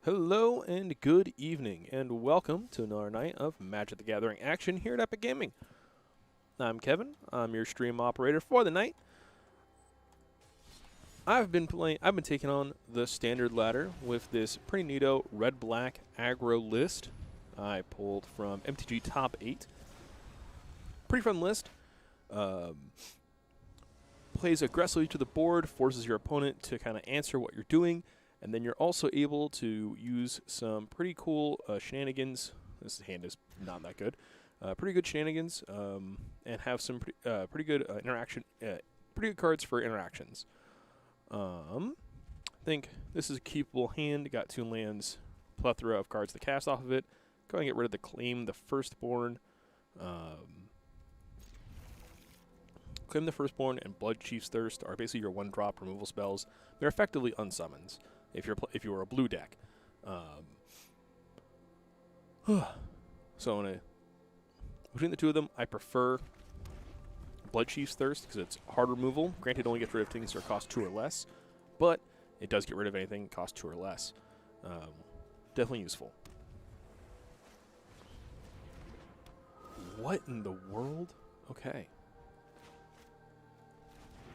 Hello and good evening, and welcome to another night of Magic the Gathering action here at Epic Gaming. I'm Kevin. I'm your stream operator for the night. I've been taking on the standard ladder with this pretty neato red-black aggro list. I pulled from MTG Top 8. Pretty fun list. Plays aggressively to the board, forces your opponent to kind of answer what you're doing. And then you're also able to use some pretty cool shenanigans. This hand is not that good. Pretty good shenanigans, and have some pretty good pretty good cards for interactions. I think this is a keepable hand. Got 2 lands, plethora of cards to cast off of it. Go and get rid of the Claim the Firstborn. Claim the Firstborn and Blood Chief's Thirst are basically your 1-drop removal spells. They're effectively unsummons if you were a blue deck. So between the two of them, I prefer Blood Chief's Thirst because it's hard removal. Granted, it only gets rid of things that cost 2 or less, but it does get rid of anything that costs 2 or less. Definitely useful. What in the world? Okay.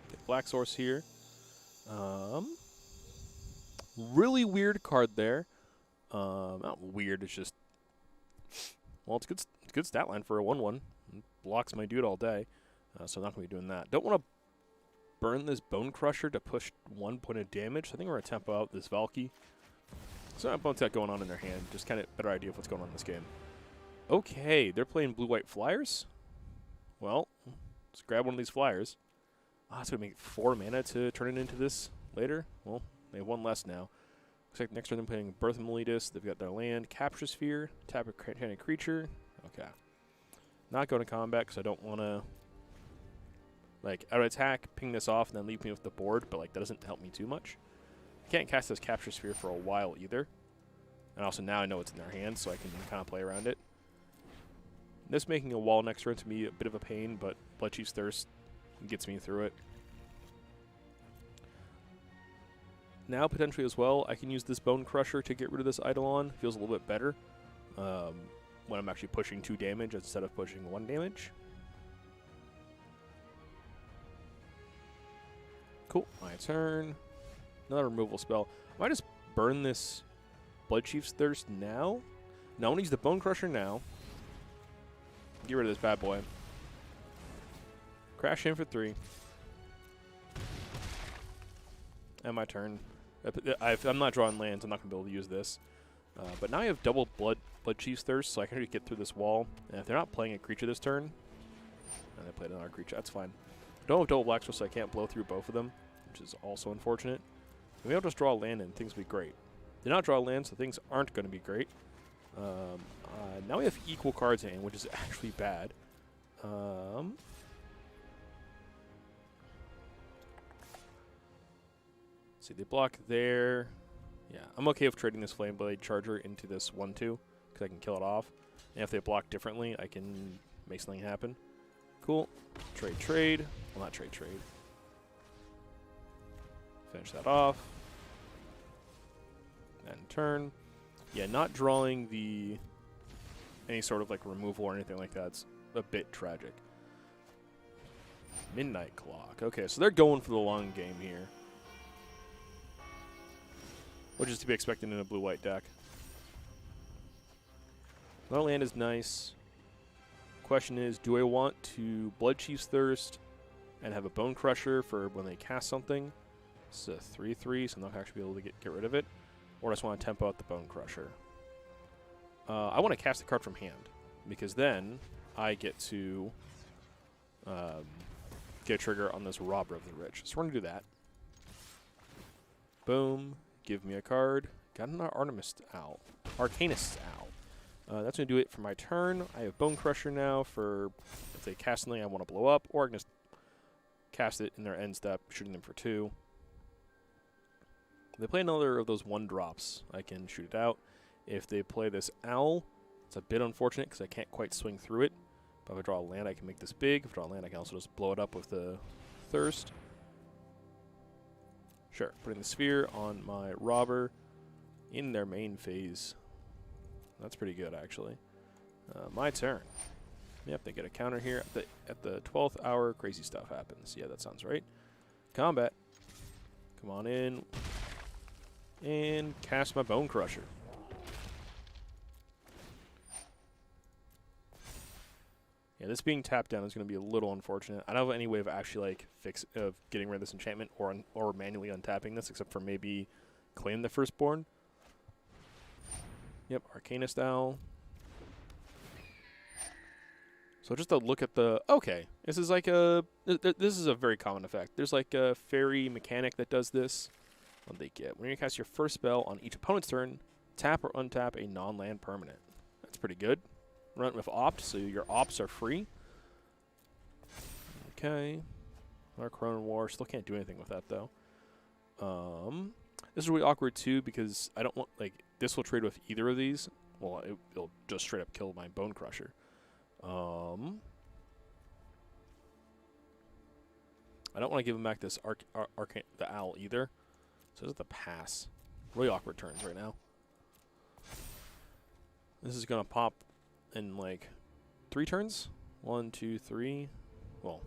Get Black Source here. Really weird card there. Not weird, it's just... Well, it's good stat line for a 1/1. Blocks my dude all day, so I'm not going to be doing that. Don't want to burn this Bone Crusher to push 1 point of damage. I think we're going to tempo out this Valky. So my opponent's got going on in their hand. Just kind of better idea of what's going on in this game. Okay, they're playing blue-white flyers. Well, let's grab one of these flyers. It's going to make 4 mana to turn it into this later. Well, they have 1 less now. Looks like next turn they're playing Birth of Meletus. They've got their land, Capture Sphere, tap a tiny creature. Okay. Not going to combat because I don't want to, like, I would attack, ping this off, and then leave me with the board, but, like, that doesn't help me too much. I can't cast this Capture Sphere for a while either. And also now I know it's in their hands, so I can kind of play around it. This making a wall next turn to me a bit of a pain, but Blood Chief's Thirst gets me through it. Now, potentially as well, I can use this Bone Crusher to get rid of this Eidolon. Feels a little bit better when I'm actually pushing 2 damage instead of pushing 1 damage. Cool. My turn. Another removal spell. I might just burn this Blood Chief's Thirst now. No, I want to use the Bone Crusher now. Get rid of this bad boy. Crash in for 3. And my turn. If I'm not drawing lands, I'm not going to be able to use this. But now I have double Blood Chief's Thirst, so I can get through this wall. And if they're not playing a creature this turn, and they played another creature, that's fine. Don't have double Black Source, so I can't blow through both of them, which is also unfortunate. Maybe I'll just draw a land and things will be great. They not draw a land, so things aren't going to be great. Now we have equal cards in hand, which is actually bad. See, they block there. Yeah, I'm okay with trading this Flameblade Charger into this 1/2 because I can kill it off. And if they block differently, I can make something happen. Cool. Trade. Well, not trade. Finish that off. And turn. Yeah, not drawing any sort of like removal or anything like that's a bit tragic. Midnight Clock. Okay, so they're going for the long game here. Which is to be expected in a blue-white deck. Another land is nice. Question is, do I want to Blood Chief's Thirst and have a Bone Crusher for when they cast something? It's a 3/3, so I'm not actually be able to get rid of it. Or I just want to tempo out the Bone Crusher. I want to cast the card from hand, because then I get to get a trigger on this Robber of the Rich. So we're going to do that. Boom. Give me a card. Got an Arcanist out. That's going to do it for my turn. I have Bone Crusher now for if they cast something I want to blow up, or I can just cast it in their end step, shooting them for 2. If they play another of those 1-drops, I can shoot it out. If they play this Owl, it's a bit unfortunate because I can't quite swing through it. But if I draw a land, I can make this big. If I draw a land, I can also just blow it up with the Thirst. Sure, putting the Sphere on my Robber. in their main phase. That's pretty good, actually. My turn. Yep, they get a counter here. At the 12th hour, crazy stuff happens. Yeah, that sounds right. Combat. Come on in. And cast my Bone Crusher. Yeah, this being tapped down is going to be a little unfortunate. I don't have any way of actually of getting rid of this enchantment or manually untapping this, except for maybe claim the Firstborn. Yep, Arcanist Owl. So just to look at the this is like this is a very common effect. There's like a fairy mechanic that does this. What do they get? When you cast your first spell on each opponent's turn, tap or untap a non-land permanent. That's pretty good. Run with opt, so your opts are free. Okay. Our Cronin War still can't do anything with that though. This is really awkward too because I don't want this will trade with either of these. Well, it'll just straight up kill my Bone Crusher. I don't want to give him back this the owl either. So this is the pass. Really awkward turns right now. This is gonna pop in like 3 turns. 1, 2, 3. Well,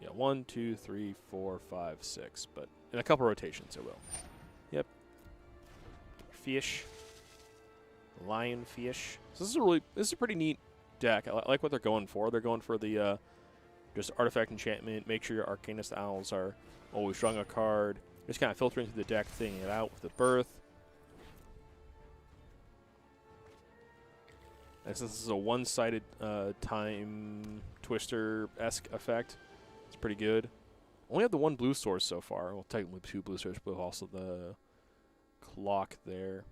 yeah, 1, 2, 3, 4, 5, 6. But in a couple rotations, it will. Yep. Fish. Lion fish. So this is a pretty neat deck. I like what they're going for. They're going for the just artifact enchantment. Make sure your Arcanist Owls are always drawing a card. Just kind of filtering through the deck, thinking it out with the birth. And since this is a one-sided time twister-esque effect, it's pretty good. Only have the 1 blue source so far. Well, technically 2 blue sources, but also the clock there.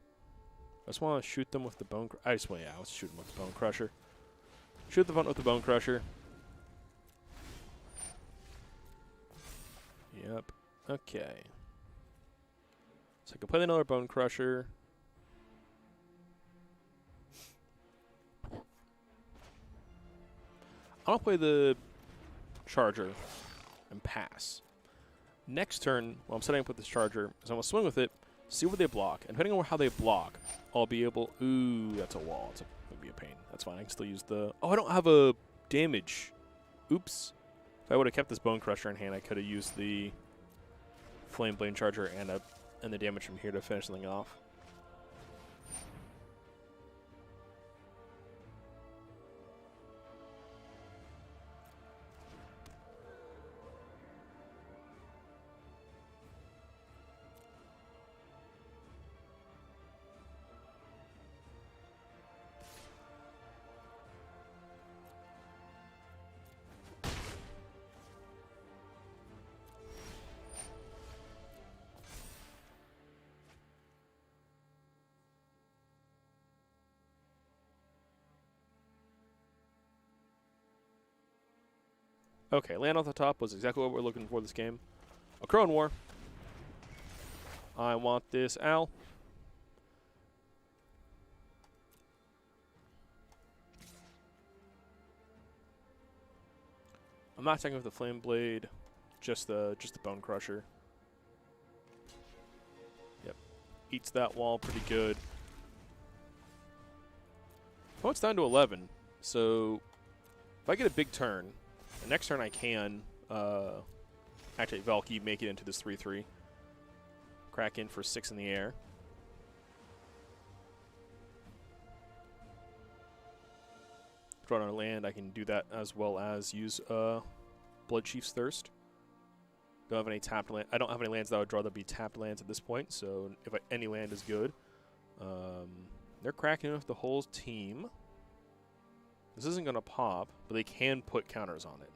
I just want to shoot them with the Bone Crusher. Let's shoot them with the Bone Crusher. Shoot the front with the Bone Crusher. Yep. Okay. So I can play another Bone Crusher. I'll play the Charger and pass. Next turn, while I'm setting up with this Charger, is I'm going to swing with it, see what they block. And depending on how they block, I'll be able... Ooh, that's a wall. It's going to be a pain. That's fine. I can still use the... Oh, I don't have a damage. Oops. If I would have kept this Bone Crusher in hand, I could have used the Flame Blade Charger and the damage from here to finish something off. Okay, land off the top was exactly what we're looking for this game. A Cronin War. I want this owl. I'm not attacking with the Flame Blade, just the Bone Crusher. Yep, eats that wall pretty good. Oh, it's down to 11. So if I get a big turn, the next turn I can actually Valky make it into this 3/3. Crack in for 6 in the air. Draw on our land. I can do that as well as use Bloodchief's Thirst. Don't have any tapped land. I don't have any lands that I would draw that be tapped lands at this point. So if any land is good, they're cracking with the whole team. This isn't going to pop, but they can put counters on it.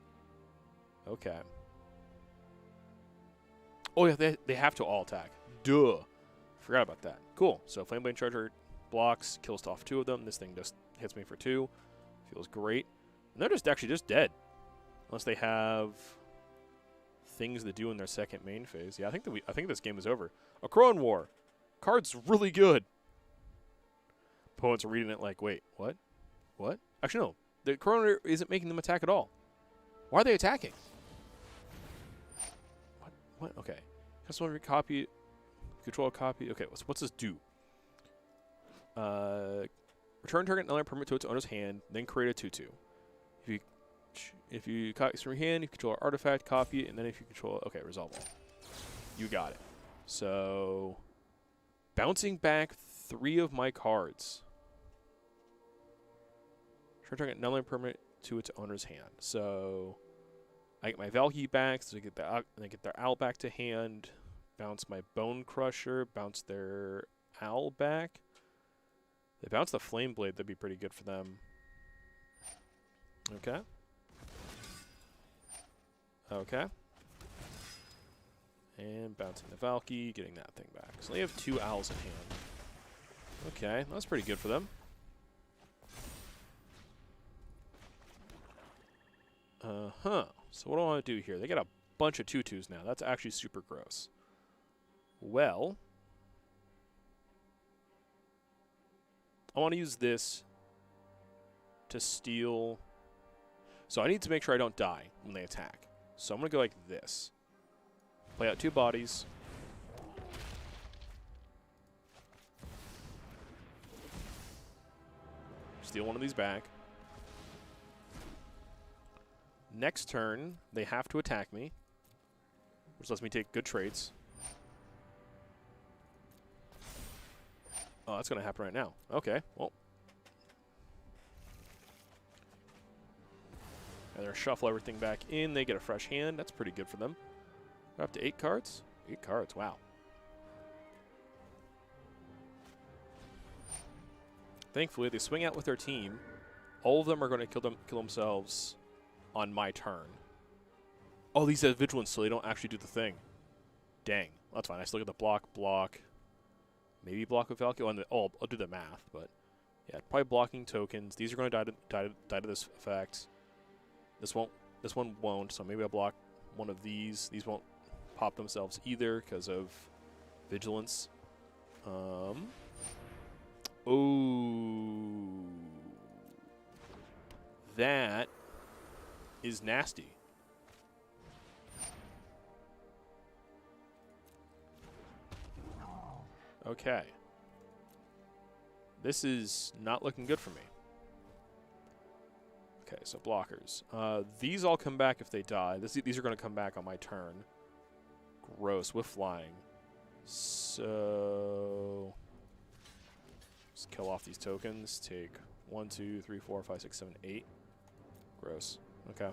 Okay. Oh, yeah, they have to all attack. Duh. Forgot about that. Cool. So Flameblade Charger blocks, kills off 2 of them. This thing just hits me for 2. Feels great. And they're actually just dead. Unless they have things to do in their second main phase. Yeah, I think this game is over. A Cronin War. Card's really good. Opponents are reading it like, wait, what? What? Actually, no. The Cronin isn't making them attack at all. Why are they attacking? What? Okay. Customer copy. Control a copy. Okay, what's this do? Return target non-land permanent to its owner's hand, then create a 2/2. If you copy this from your hand, you control an artifact, copy it, and then if you control it, okay, resolve all. You got it. So, bouncing back 3 of my cards. Return target non-land permanent to its owner's hand. So, I get my Valky back, so they get their Owl back to hand. Bounce my Bone Crusher, bounce their Owl back. They bounce the Flame Blade, that'd be pretty good for them. Okay. Okay. And bouncing the Valky, getting that thing back. So they have 2 Owls in hand. Okay, that's pretty good for them. So what do I want to do here? They got a bunch of 2/2s now. That's actually super gross. Well, I want to use this to steal. So I need to make sure I don't die when they attack. So I'm going to go like this. Play out 2 bodies. Steal one of these back. Next turn, they have to attack me, which lets me take good trades. Oh, that's going to happen right now. Okay, well. And they're shuffle everything back in. They get a fresh hand. That's pretty good for them. They're up to 8 cards? 8 cards, wow. Thankfully, they swing out with their team. All of them are going to kill themselves on my turn. Oh, these have Vigilance, so they don't actually do the thing. Dang. Well, that's fine. I still get the block. Maybe block with Valky. Oh, I'll do the math, but yeah, probably blocking tokens. These are going to die to this effect. This one won't, so maybe I'll block one of these. These won't pop themselves either because of Vigilance. Oh. That is nasty. Okay. This is not looking good for me. Okay, so blockers. These all come back if they die. These are going to come back on my turn. Gross, with flying. So, let's kill off these tokens. Take 1, 2, 3, 4, 5, 6, 7, 8. Gross. Okay.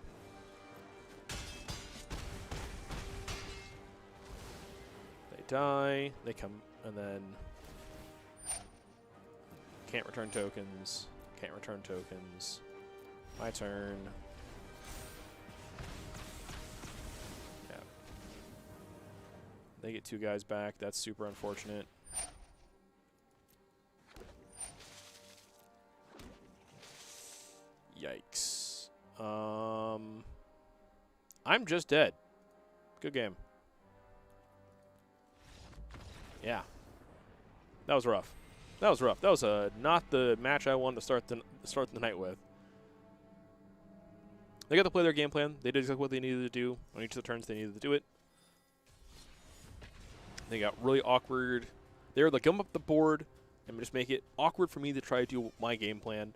They die. They come, and then can't return tokens. Can't return tokens. My turn. Yeah. They get 2 guys back. That's super unfortunate. Yikes. I'm just dead. Good game. Yeah. That was rough. That was rough. That was not the match I wanted to start the night with. They got to play their game plan. They did exactly what they needed to do on each of the turns they needed to do it. They got really awkward. They were like, come up the board and just make it awkward for me to try to do my game plan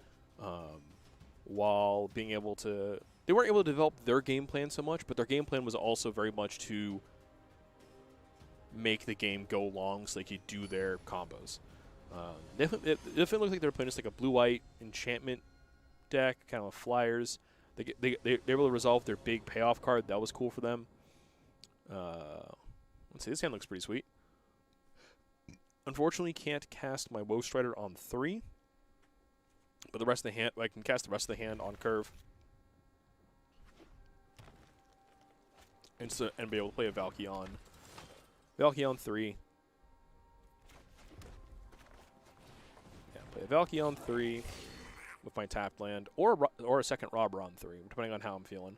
while being able to... They weren't able to develop their game plan so much, but their game plan was also very much to make the game go long so they could do their combos. It definitely looked like they were playing just like a blue-white enchantment deck, kind of flyers. They were able to resolve their big payoff card. That was cool for them. Let's see, this hand looks pretty sweet. Unfortunately, can't cast my Woe Strider on 3. But the rest of the hand, I can cast the rest of the hand on curve. And be able to play a Valky on 3. Yeah, play a Valky on 3 with my tapped land, or a second Robber on 3, depending on how I'm feeling.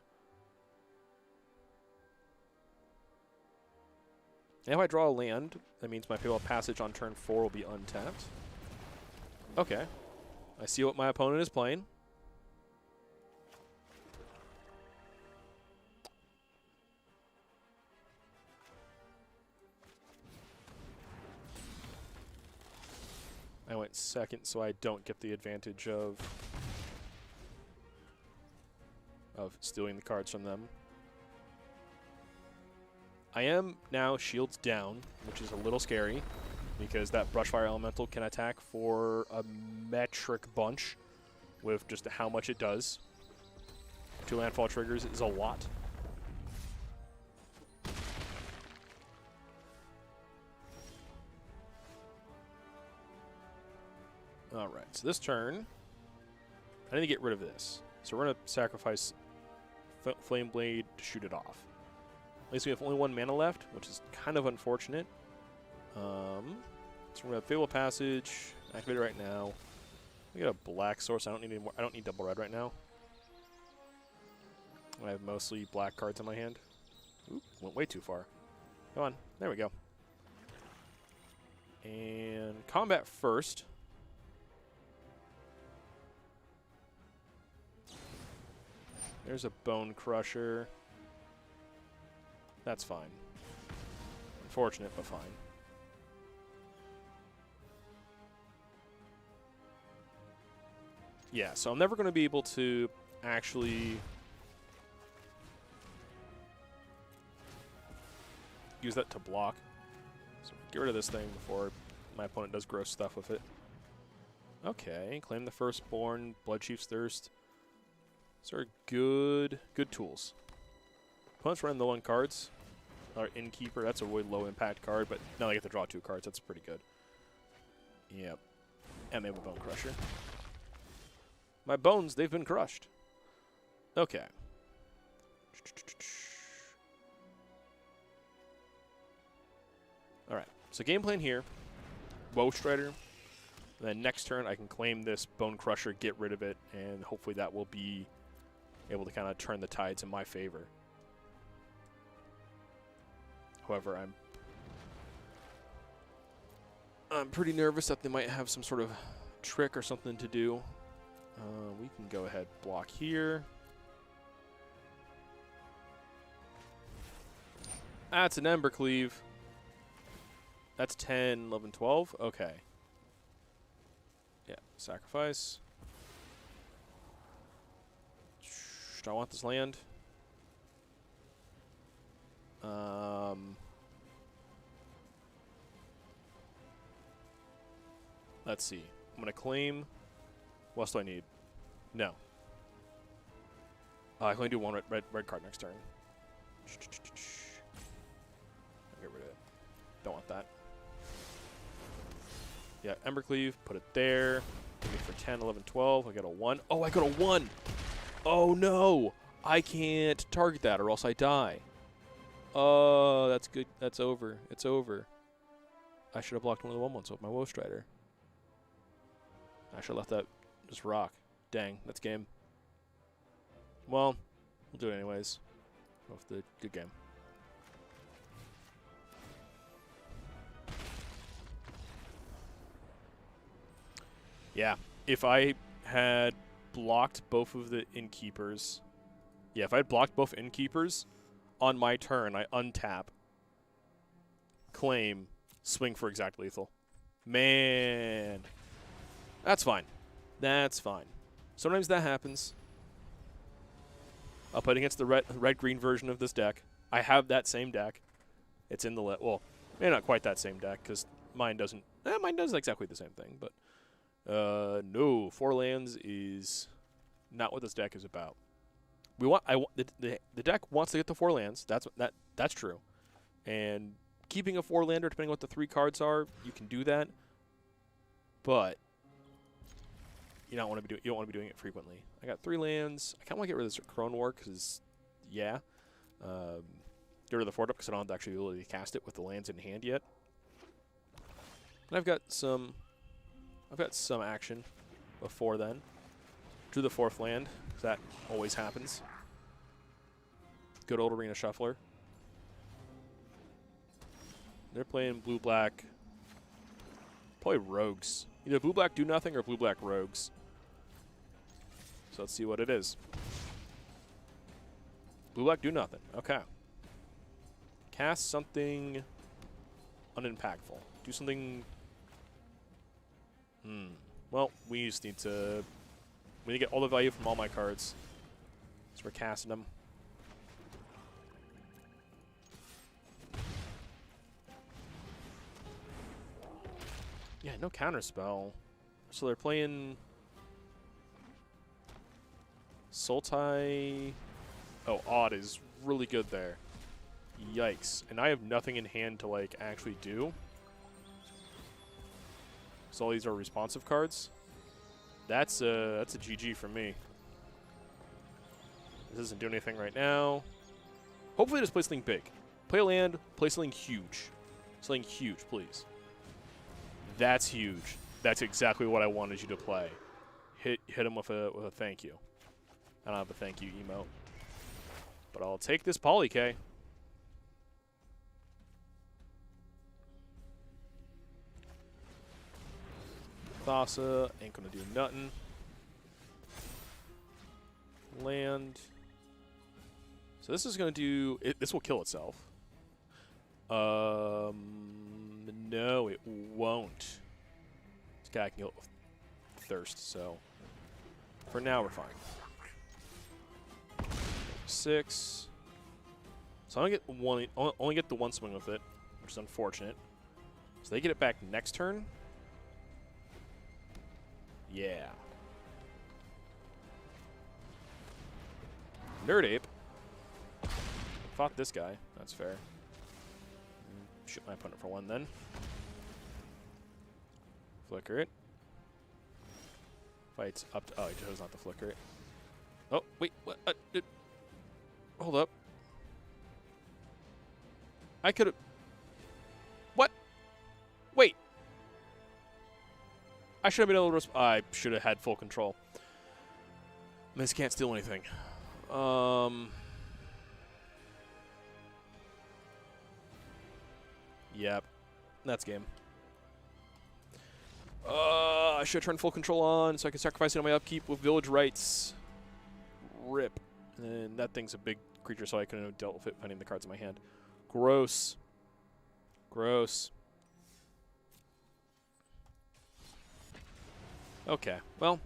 And if I draw a land, that means my Pale Passage on turn 4 will be untapped. Okay. I see what my opponent is playing. I went second, so I don't get the advantage of stealing the cards from them. I am now shields down, which is a little scary, because that Brushfire Elemental can attack for a metric bunch with just how much it does. 2 landfall triggers is a lot. Alright, so this turn, I need to get rid of this. So we're going to sacrifice Flame Blade to shoot it off. At least we have only 1 mana left, which is kind of unfortunate. So we're going to have Fable Passage, activate it right now. We got a black source. I don't need any more. I don't need double red right now. I have mostly black cards in my hand. Oop, went way too far. Come on, there we go. And combat first. There's a Bone Crusher. That's fine. Unfortunate, but fine. Yeah, so I'm never going to be able to actually use that to block. So get rid of this thing before my opponent does gross stuff with it. Okay, claim the Firstborn, Bloodchief's Thirst. These are good tools. Opponent's running low on cards. Our Innkeeper, that's a really low impact card, but now I get to draw 2 cards. That's pretty good. Yep. And they have a Bone Crusher. My bones, they've been crushed. Okay. Alright, so game plan here. Woe Strider. And then next turn I can claim this Bone Crusher, get rid of it, and hopefully that will be able to kind of turn the tides in my favor. However, I'm pretty nervous that they might have some sort of trick or something to do. We can go ahead, block here. That's an Embercleave. That's 10, 11, 12. Okay. Yeah, sacrifice. Do I want this land? Let's see. I'm going to claim. What else do I need? No. I can only do 1 red card next turn. Get rid of it. Don't want that. Yeah, Embercleave, put it there. Give me for 10, 11, 12. I got a 1. Oh, I got a 1! Oh, no! I can't target that or else I die. Oh, that's good. That's over. It's over. I should have blocked one of the 1/1s with my Woe Strider. I should have left that just rock. Dang, that's game. Well, we'll do it anyways. Off the good game. Yeah, if I had blocked both of the Innkeepers. Yeah, if I had blocked both Innkeepers on my turn, I untap, claim, swing for exact lethal. Man. That's fine. That's fine. Sometimes that happens. I'll play against the red-green version of this deck. I have that same deck. It's in the well, maybe not quite that same deck because mine doesn't. Mine does exactly the same thing, but no, 4 lands is not what this deck is about. We want. The deck wants to get to 4 lands. That's true, and keeping a 4-lander, depending on what the 3 cards are, you can do that, but you don't want to be doing it frequently. I got 3 lands. I kind of want to get rid of this Crone War because, yeah, get rid of the 4-drop because I don't have the actual ability to cast it with the lands in hand yet. And I've got some action before then. Drew the 4th land because that always happens. Good old Arena Shuffler. They're playing blue-black. Probably rogues. Either blue-black do nothing or blue-black rogues. So let's see what it is. Blue-black do nothing. Okay. Cast something unimpactful. Do something Well, we just need to get all the value from all my cards. So we're casting them. Yeah, no counterspell. So they're playing Sultai. Oh, Odd is really good there. Yikes. And I have nothing in hand to, like, actually do. So all these are responsive cards. That's a GG for me. This doesn't do anything right now. Hopefully just play something big. Play a land, play something huge. Something huge, please. That's huge. That's exactly what I wanted you to play. Hit him with a thank you. I don't have a thank you emote. But I'll take this Poly-K. Thassa ain't gonna do nothing. Land. So this is gonna do. This will kill itself. No, it won't. This guy can kill it with thirst. So for now, we're fine. 6. So I only get the one swing with it, which is unfortunate. So they get it back next turn. Yeah. Nerd Ape. Fought this guy. That's fair. Shoot my opponent for 1 then. Flicker it. Fights up to. Oh, he chose not to flicker it. Oh, wait. What? Hold up. I could have. What? Wait. I should have been able to. I should have had full control. Miz can't steal anything. Yep. That's game. I should have turned full control on so I could sacrifice it on my upkeep with Village Rites. Rip. And that thing's a big creature, so I couldn't have dealt with it finding the cards in my hand. Gross. Gross. Okay, well.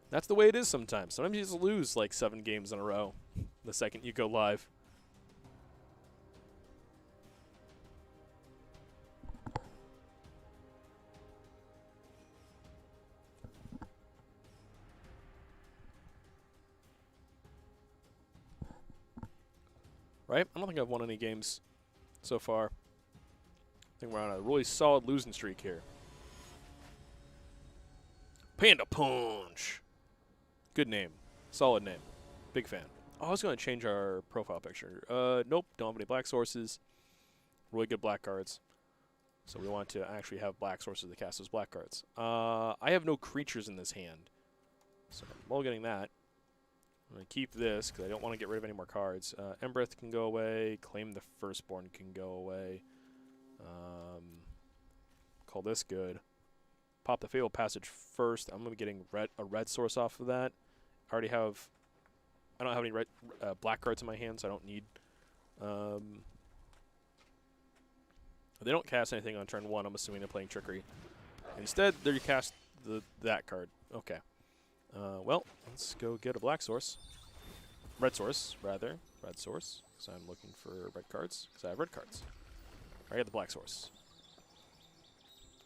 That's the way it is sometimes. Sometimes you just lose like 7 games in a row the second you go live. Right? I don't think I've won any games so far. I think we're on a really solid losing streak here. Panda Punch. Good name. Solid name. Big fan. Oh, I was going to change our profile picture. Nope. Don't have any black sources. Really good black cards. So we want to actually have black sources to cast those black cards. I have no creatures in this hand. So I'm getting that. I'm going to keep this because I don't want to get rid of any more cards. Embereth can go away. Claim the Firstborn can go away. Call this good. Pop the Fatal Passage first. I'm going to be getting a red source off of that. I don't have any black cards in my hand, so I don't need. They don't cast anything on turn 1. I'm assuming they're playing Trickery. Instead, they cast that card. Okay. Well, let's go get a black source. Red source, rather. Red source, because I'm looking for red cards, because I have red cards. I got the black source.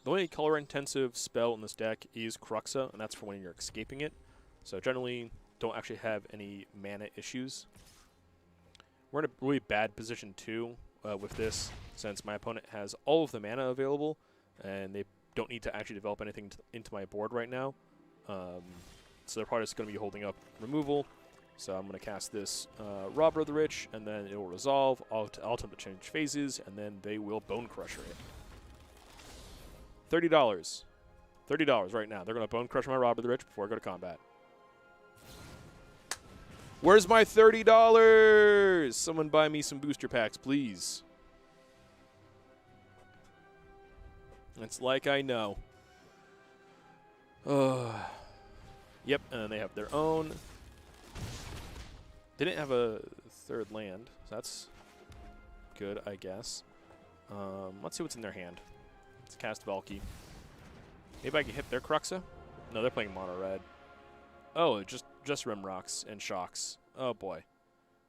The only color-intensive spell in this deck is Cruxa, and that's for when you're escaping it. So generally, don't actually have any mana issues. We're in a really bad position, too, with this, since my opponent has all of the mana available, and they don't need to actually develop anything into my board right now. So they're probably just going to be holding up removal. So I'm going to cast this Robber of the Rich, and then it will resolve. I'll attempt to change phases, and then they will Bone Crusher it. $30. $30 right now. They're going to Bone Crusher my Robber of the Rich before I go to combat. Where's my $30? Someone buy me some booster packs, please. It's like I know. Yep, and then they have their own. They didn't have a third land, so that's good, I guess. Let's see what's in their hand. Let's cast Valky. Maybe I can hit their Cruxa? No, they're playing mono red. Oh, just Rim Rocks and Shocks. Oh boy.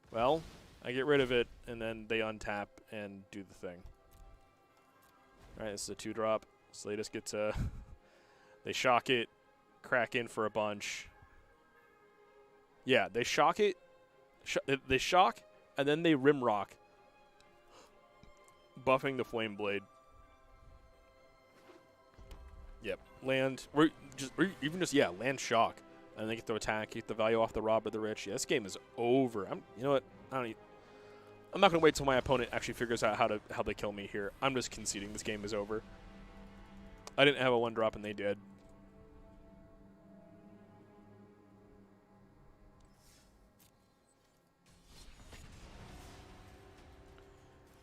Well, I get rid of it, and then they untap and do the thing. Alright, this is a 2-drop. So they just get to... they shock it, crack in for a bunch. Yeah, they shock it. They shock, and then they Rim Rock, buffing the Flame Blade. Yep, land, or even just, yeah, land shock. And they get to attack, get the value off the Rob or the Rich. Yeah, this game is over. You know what? I'm not going to wait till my opponent actually figures out how they kill me here. I'm just conceding this game is over. I didn't have a 1-drop, and they did.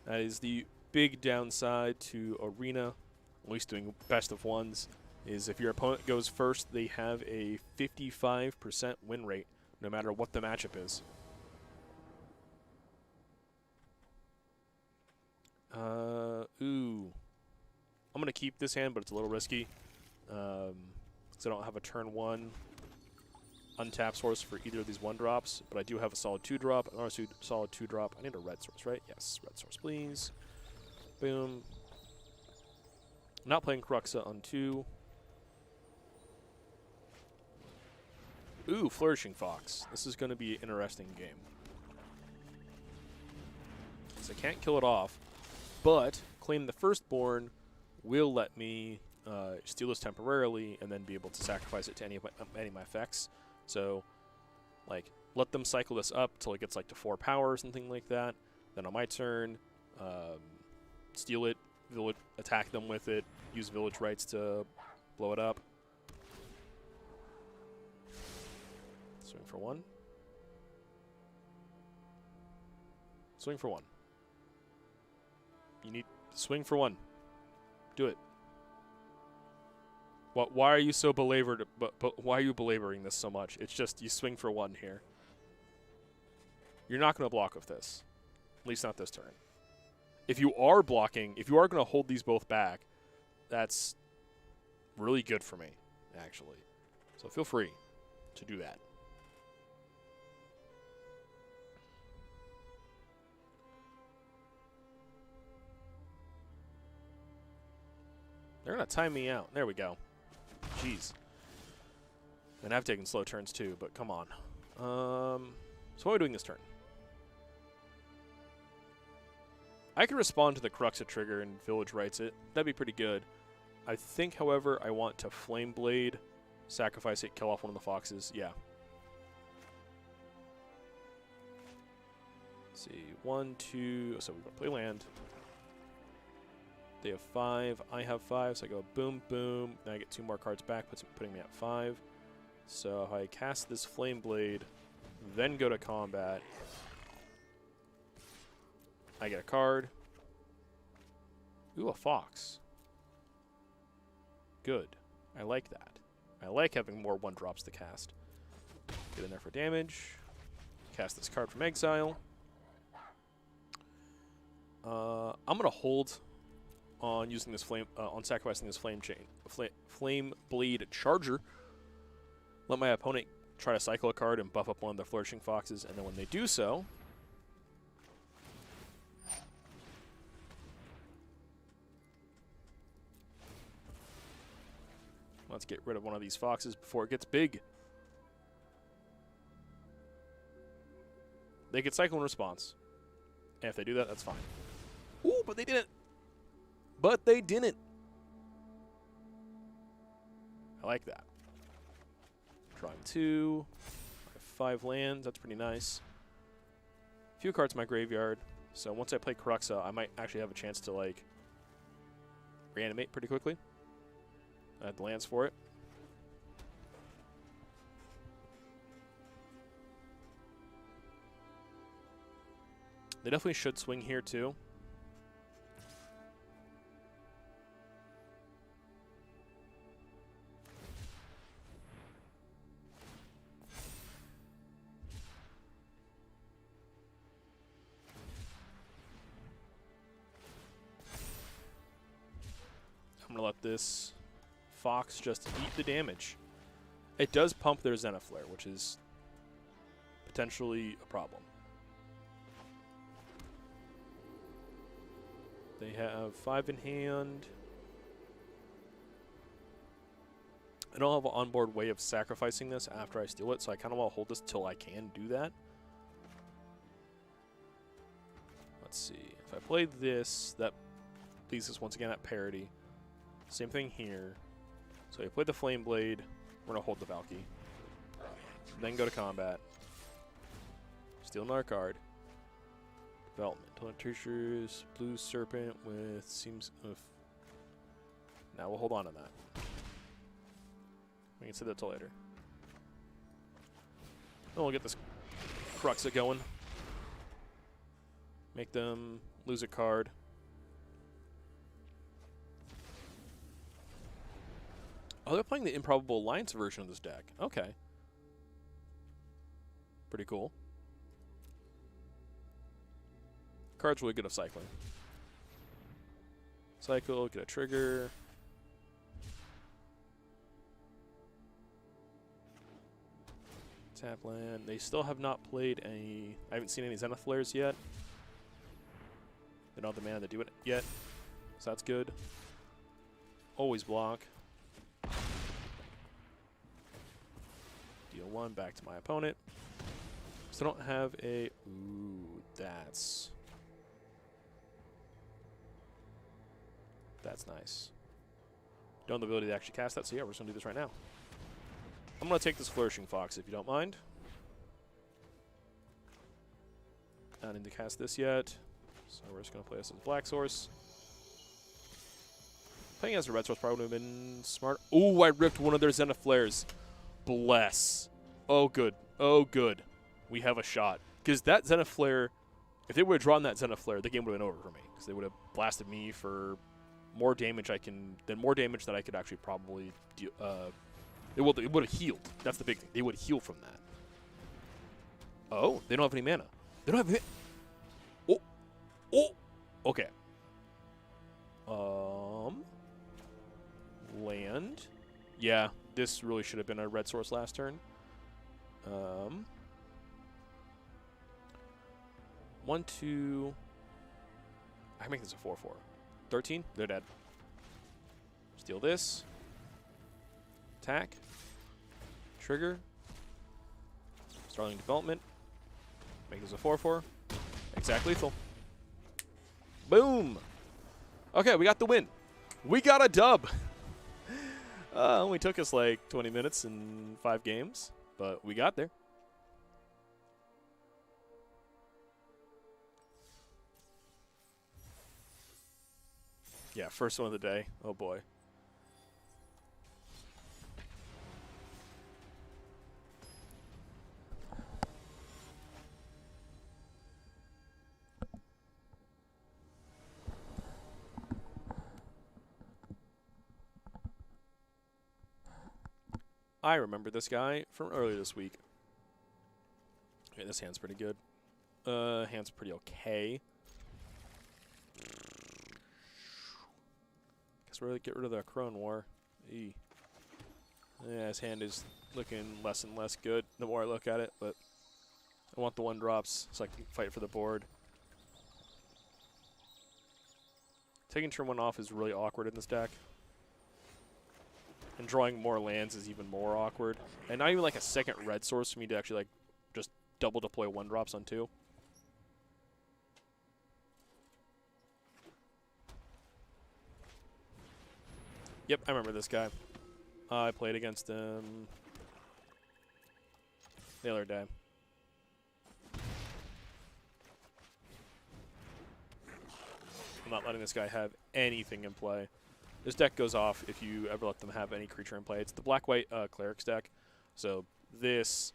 That is the big downside to Arena, at least doing best of ones, is if your opponent goes first, they have a 55% win rate, no matter what the matchup is. Ooh. I'm going to keep this hand, but it's a little risky. Because I don't have a turn 1 untap source for either of these 1-drops, but I do have a solid 2-drop, another solid 2-drop. I need a red source, right? Yes, red source, please. Boom. Not playing Cruxa on 2. Ooh, Flourishing Fox. This is going to be an interesting game. So I can't kill it off, but Claim the Firstborn will let me steal this temporarily and then be able to sacrifice it to any of my effects. So, like, let them cycle this up till it gets like to 4 power or something like that. Then on my turn, steal it, attack them with it, use village rights to blow it up. Swing for 1. Swing for 1. You need swing for 1. Do it. Why are you so belabored? But why are you belaboring this so much? It's just you swing for 1 here. You're not going to block with this, at least not this turn. If you are blocking, if you are going to hold these both back, that's really good for me, actually. So feel free to do that. They're going to time me out. There we go. Jeez. And I've taken slow turns too, but come on. So what are we doing this turn? I can respond to the Cruxa trigger and Village Rights it. That'd be pretty good. I think, however, I want to Flame Blade, sacrifice it, kill off one of the foxes. Yeah. Let's see. 1, 2. So we're going to play land. They have 5. I have 5. So I go boom, boom. Then I get 2 more cards back, putting me at 5. So if I cast this Flame Blade, then go to combat, I get a card. Ooh, a fox. Good. I like that. I like having more 1-drops to cast. Get in there for damage. Cast this card from exile. I'm gonna hold on using this on sacrificing this flame blade charger. Let my opponent try to cycle a card and buff up one of the Flourishing Foxes, and then when they do so, let's get rid of one of these foxes before it gets big. They could cycle in response. And if they do that, that's fine. Ooh, but they didn't. But they didn't. I like that. Drawing 2. I have 5 lands. That's pretty nice. A few cards in my graveyard. So once I play Cruxa, I might actually have a chance to, like, reanimate pretty quickly. I have the lands for it. They definitely should swing here, too. I'm let this Fox just eat the damage. It does pump their Zenithflare, which is potentially a problem. They have 5 in hand. I don't have an onboard way of sacrificing this after I steal it, so I kind of want to hold this till I can do that. Let's see. If I play this, that leaves us once again at parity. Same thing here. So I play the Flame Blade. We're going to hold the Valky. Then go to combat. Steal another card. Development. Tertiaries, Blue Serpent with seems. Now we'll hold on to that. We can say that till later. Then we'll get this Cruxa going. Make them lose a card. Oh, they're playing the Improbable Alliance version of this deck. Okay. Pretty cool. Card's really good at cycling. Cycle, get a trigger. Tap land. They still have not played any. I haven't seen any Zenithflares yet. They don't have the mana to do it yet. So that's good. Always block. Deal 1 back to my opponent. So I don't have a. Ooh, that's nice. Don't have the ability to actually cast that, so yeah, we're just going to do this right now. I'm going to take this Flourishing Fox, if you don't mind. I don't need to cast this yet, so we're just going to play this as a Black Source. Playing as a Red Source probably would have been smart. Ooh, I ripped one of their Zenithflares. Bless. Oh, good. Oh, good. We have a shot. Because that Zenithflare, if they would have drawn that Zenithflare, the game would have been over for me. Because they would have blasted me for more damage that I could actually probably deal. It would have healed. That's the big thing. They would heal from that. Oh, they don't have any mana. They don't have any. Oh, oh. Okay. Land. Yeah, this really should have been a red source last turn. 1, 2. I can make this a 4/4. 13. They're dead. Steal this. Attack. Trigger. Starling Development. Make this a 4/4. Exact lethal. Boom. Okay, we got the win. We got a dub. Only took us like 20 minutes and 5 games, but we got there. Yeah, first one of the day. Oh boy. I remember this guy from earlier this week. Okay, this hand's pretty good. Hand's pretty okay. Guess we're gonna get rid of the Crone War. Yeah, his hand is looking less and less good the more I look at it, but I want the 1-drops so I can fight for the board. Taking turn 1 off is really awkward in this deck. And drawing more lands is even more awkward. And not even like a second red source for me to actually like just double deploy 1-drops on 2. Yep, I remember this guy. I played against him the other day. I'm not letting this guy have anything in play. This deck goes off if you ever let them have any creature in play. It's the black-white Cleric's deck. So this,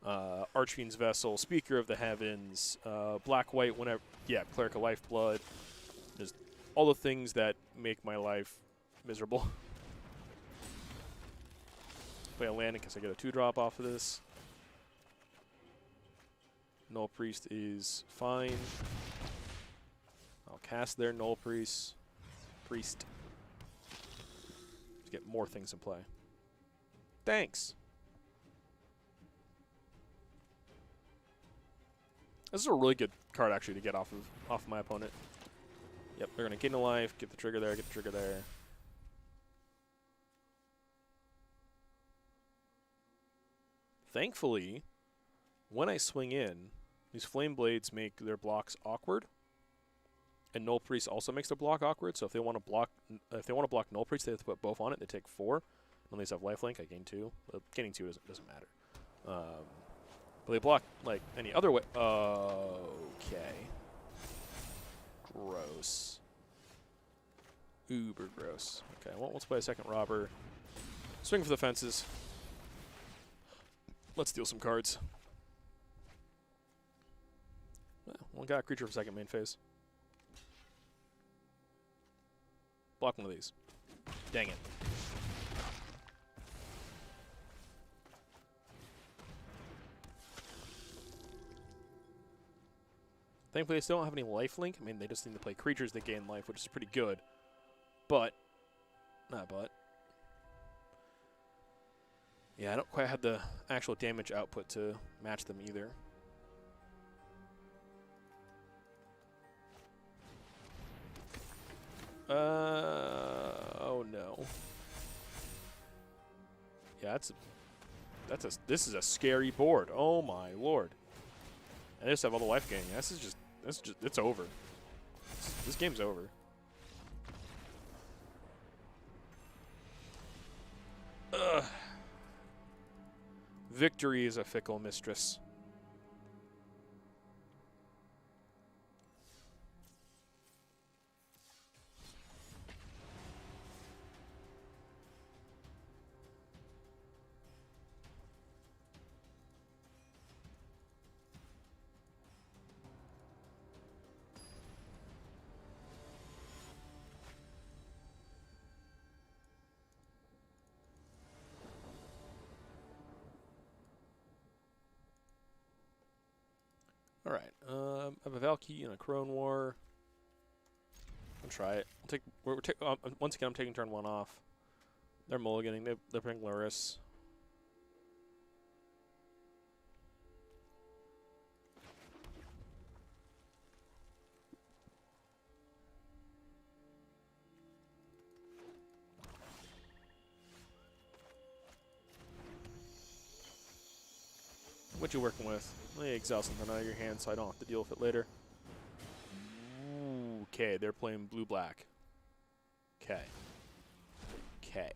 Archfiend's Vessel, Speaker of the Heavens, black-white, whenever, yeah, Cleric of Lifeblood. Just all the things that make my life miserable. Play a land in case I get a 2-drop off of this. Null Priest is fine. I'll cast their Null Priest. to get more things in play. Thanks. This is a really good card actually to get off of my opponent. Yep, they're gonna gain a life, get the trigger there, get the trigger there. Thankfully, when I swing in, these Flame Blades make their blocks awkward, and Null Priest also makes their block awkward. So if they want to block, Null Priest, they have to put both on it. They take 4. When they have lifelink, I gain 2. Gaining 2 doesn't matter. But they block like any other way. Okay. Gross. Uber gross. Okay, well, let's play a second robber. Swing for the fences. Let's deal some cards. Well, got a creature for second main phase. Block one of these. Dang it. Thankfully, they still don't have any lifelink. I mean, they just need to play creatures that gain life, which is pretty good. But, yeah, I don't quite have the actual damage output to match them either. Oh no. Yeah, this is a scary board. Oh my lord. And I just have all the life gain. It's over. This game's over. Ugh. Victory is a fickle mistress. All right, I have a Valky and a Crone War. I'll try it. Once again, I'm taking turn 1 off. They're mulliganing. They're playing Lurrus. What you working with? Let me exile something out of your hand so I don't have to deal with it later. Okay, they're playing blue-black. Okay. Okay.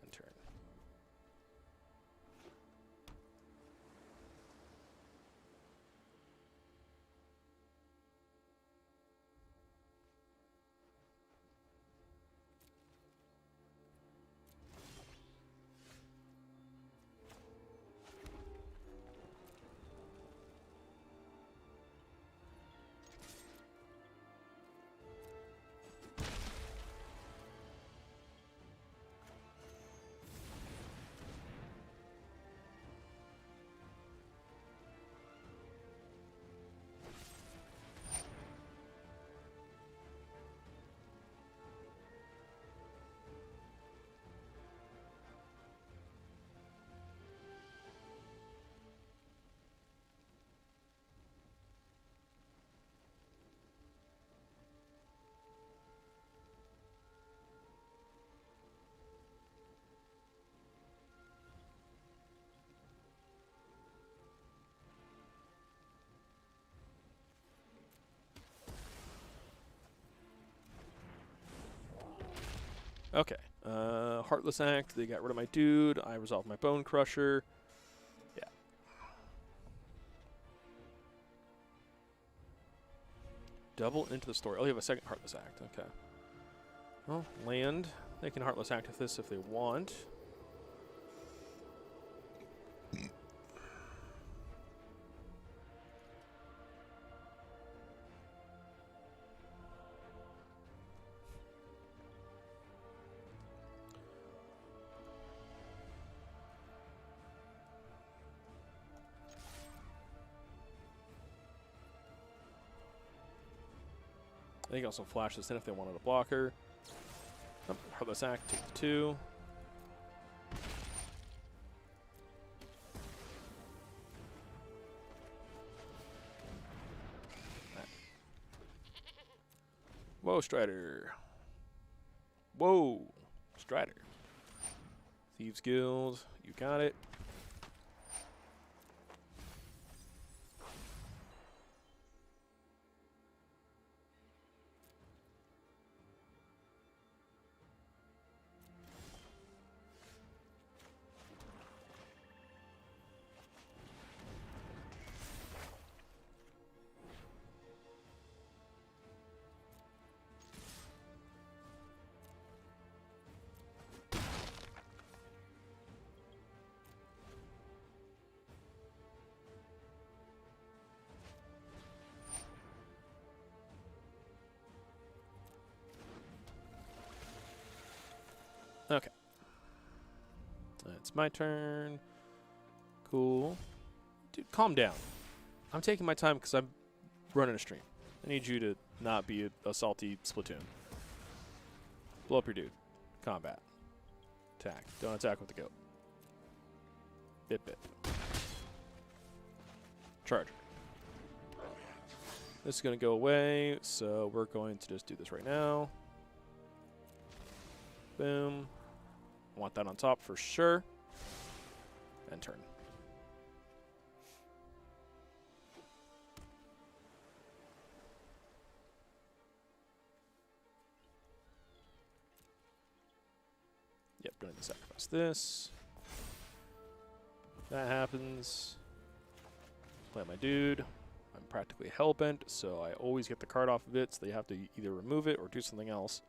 End turn. Okay. Heartless Act. They got rid of my dude. I resolved my Bone Crusher. Yeah. Double into the story. Oh, you have a second Heartless Act. Okay. Well, land. They can Heartless Act with this if they want. They can also flash this in if they wanted a blocker. Oh, Heartless Act, take the 2. Whoa, Strider. Whoa, Strider. Thieves Guild, you got it. Okay. It's my turn. Cool. Dude, calm down. I'm taking my time because I'm running a stream. I need you to not be a salty Splatoon. Blow up your dude. Combat. Attack. Don't attack with the goat. Bit bit. Charge. This is going to go away, so we're going to just do this right now. Boom. I want that on top for sure. And turn. Yep, going to sacrifice this. That happens. Play my dude. I'm practically hellbent, so I always get the card off of it, so they have to either remove it or do something else.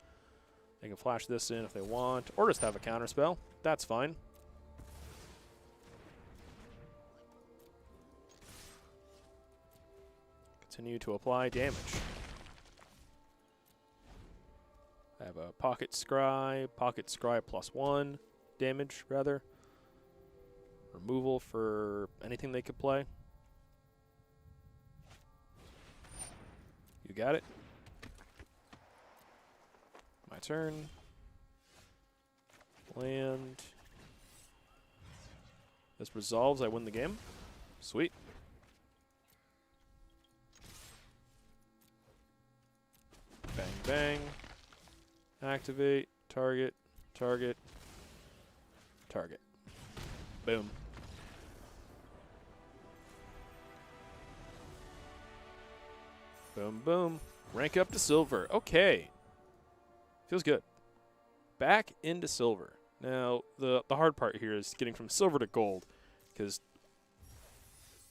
They can flash this in if they want, or just have a counter spell. That's fine. Continue to apply damage. I have a Pocket Scry +1 damage, rather. Removal for anything they could play. You got it. My turn. Land. This resolves, I win the game. Sweet. Bang, bang. Activate. Target. Target. Target. Boom. Boom, boom. Rank up to silver. Okay. Feels good. Back into silver. Now, the hard part here is getting from silver to gold, because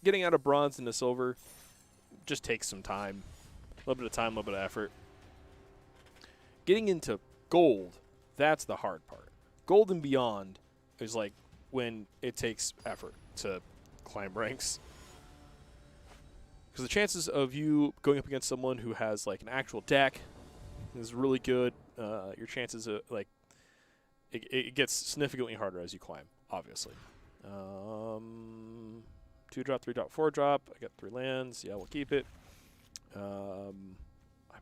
getting out of bronze into silver just takes some time. A little bit of time, a little bit of effort. Getting into gold, that's the hard part. Gold and beyond is like when it takes effort to climb ranks. Because the chances of you going up against someone who has like an actual deck is really good. Your chances of like it gets significantly harder as you climb, obviously. 2-drop, 3-drop, 4-drop. I got 3 lands. Yeah, we'll keep it. I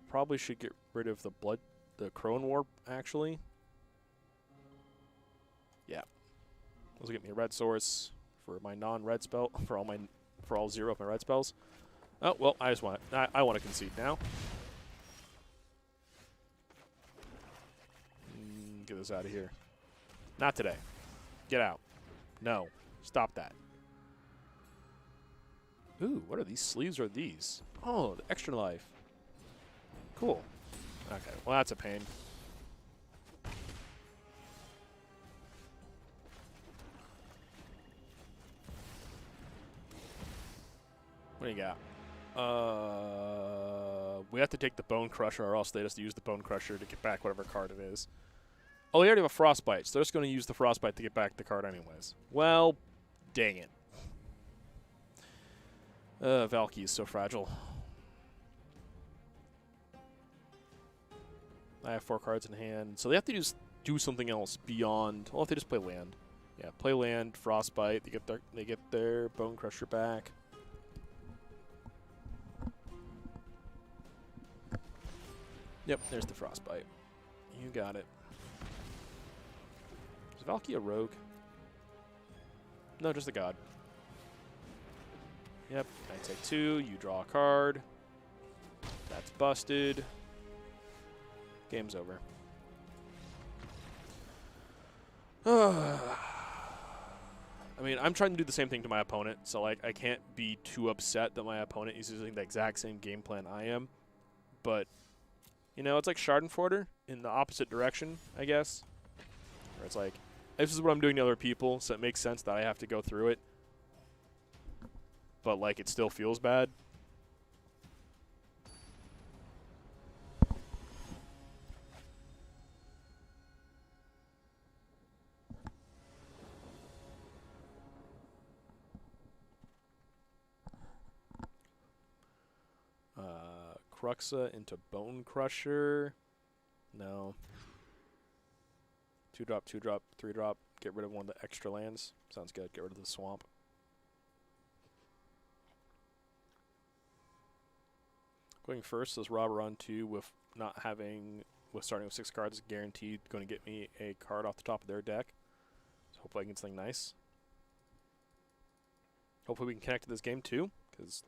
probably should get rid of the Crone Warp, actually. Yeah. This will get me a red source for my non-red spell, for all 0 of my red spells. Oh, well, I want to concede now. Get this out of here. Not today. Get out. No. Stop that. Ooh, what are these sleeves? Are these? Oh, the extra life. Cool. Okay, well, that's a pain. What do you got? We have to take the Bone Crusher, or else they just use the Bone Crusher to get back whatever card it is. Oh, they already have a Frostbite, so they're just going to use the Frostbite to get back the card anyways. Well, dang it. Valky is so fragile. I have 4 cards in hand, so they have to just do something else beyond. Well, if they just play land, yeah, play land, Frostbite. They get their Bone Crusher back. Yep, there's the Frostbite. You got it. Valky a rogue? No, just a god. Yep, I take 2, you draw a card. That's busted. Game's over. I mean, I'm trying to do the same thing to my opponent, so like I can't be too upset that my opponent is using the exact same game plan I am. But, you know, it's like Schadenfreude in the opposite direction, I guess. Where it's like, this is what I'm doing to other people, so it makes sense that I have to go through it. But, like, it still feels bad. Cruxa into Bone Crusher. No. 2-drop, 2-drop, 3-drop. Get rid of one of the extra lands. Sounds good. Get rid of the swamp. Going first is Robber on 2 with not having, with starting with 6 cards, guaranteed going to get me a card off the top of their deck. So hopefully I can get something nice. Hopefully we can connect to this game too, because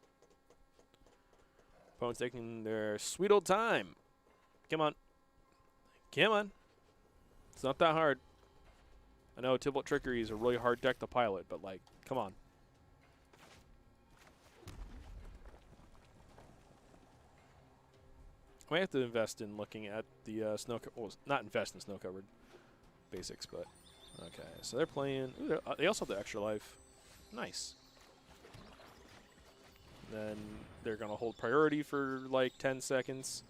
opponent's taking their sweet old time. Come on. Come on. It's not that hard. I know Tibalt Trickery is a really hard deck to pilot, but, like, come on. I might have to invest in looking at the well, not invest in snow-covered basics, but okay. So they're playing. Ooh, they also have the extra life. Nice. Then they're gonna hold priority for like 10 seconds.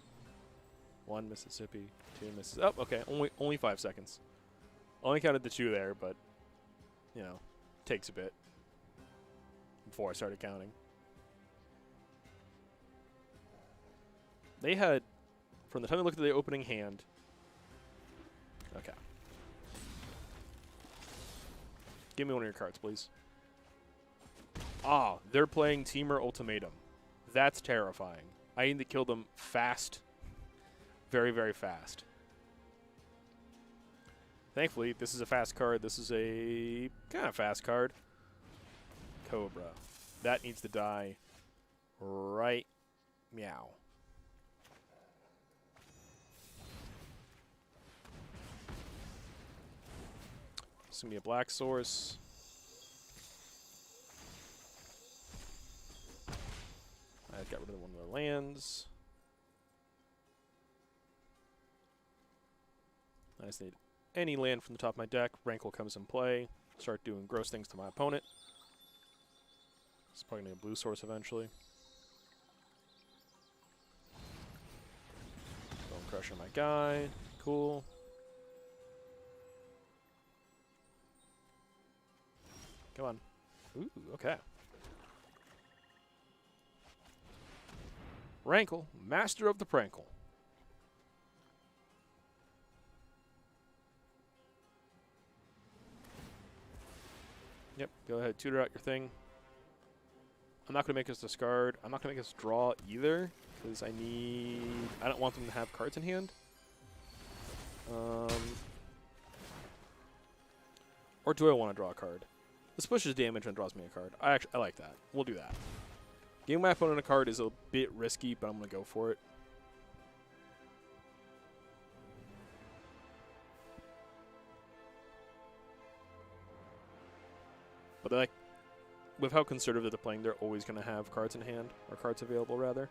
1 Mississippi, 2 Mississippi. Oh, okay. Only 5 seconds. Only counted the 2 there, but you know, takes a bit before I started counting. They had, from the time they looked at the opening hand. Okay. Give me one of your cards, please. Ah, they're playing Temur Ultimatum. That's terrifying. I need to kill them fast. Very, very fast. Thankfully, this is a fast card. This is a kind of fast card. Cobra. That needs to die right meow. This is going to be a black source. I got rid of one of their lands. I just need any land from the top of my deck. Rankle comes in play. Start doing gross things to my opponent. It's probably going to be a blue source eventually. Bone Crusher my guy. Cool. Come on. Ooh, okay. Rankle, master of the Prankle. Yep, go ahead, tutor out your thing. I'm not going to make us discard. I'm not going to make us draw either, because I don't want them to have cards in hand. Or do I want to draw a card? This pushes damage and draws me a card. I like that. We'll do that. Giving my opponent a card is a bit risky, but I'm going to go for it. But like, with how conservative they're playing, they're always going to have cards in hand, or cards available, rather.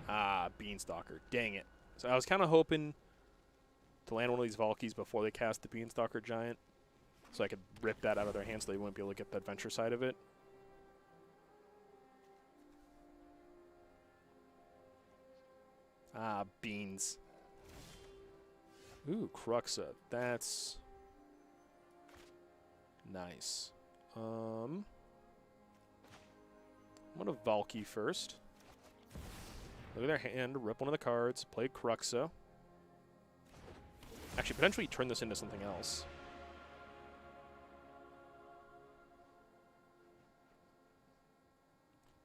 Ah, Beanstalker. Dang it. So I was kind of hoping to land one of these Valkies before they cast the Beanstalker Giant, so I could rip that out of their hands so they wouldn't be able to get the adventure side of it. Ah, beans. Ooh, Cruxa. That's nice. I'm going to Valky first. Look at their hand, rip one of the cards, play Cruxa. Actually, potentially turn this into something else.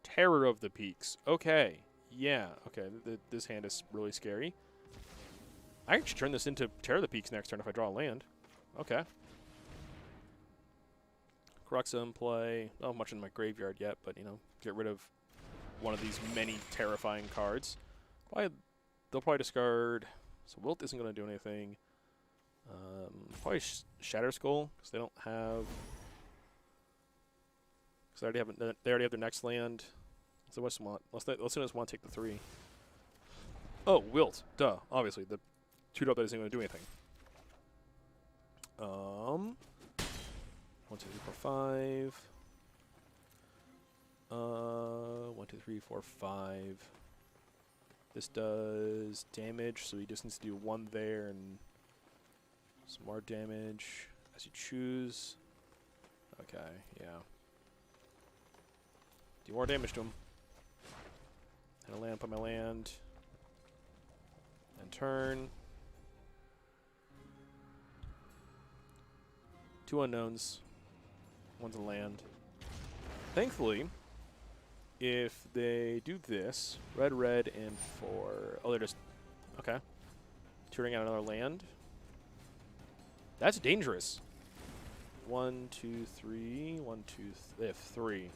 Terror of the Peaks. Okay. Yeah, okay, this hand is really scary. I can actually turn this into Terror of the Peaks next turn if I draw a land. Okay. Karuxa in play. Not much in my graveyard yet, but, you know, get rid of one of these many terrifying cards. They'll probably discard... So Wilt isn't going to do anything. Probably Shatter Skull, because they don't have... Because they already have their next land. So what's want? Let's just want to take the 3. Oh, Wilt. Duh. Obviously, the 2-drop that isn't going to do anything. 1, 2, 3, 4, 5. 1, 2, 3, 4, 5. This does damage, so he just needs to do 1 there and some more damage as you choose. Okay, yeah. Do more damage to him. And a land, put my land. And turn. 2 unknowns. 1's a land. Thankfully, if they do this, red, and 4. Oh, they're just... Okay. Turning out another land. That's dangerous. 1, 2, 3. 1, 2, they have 3.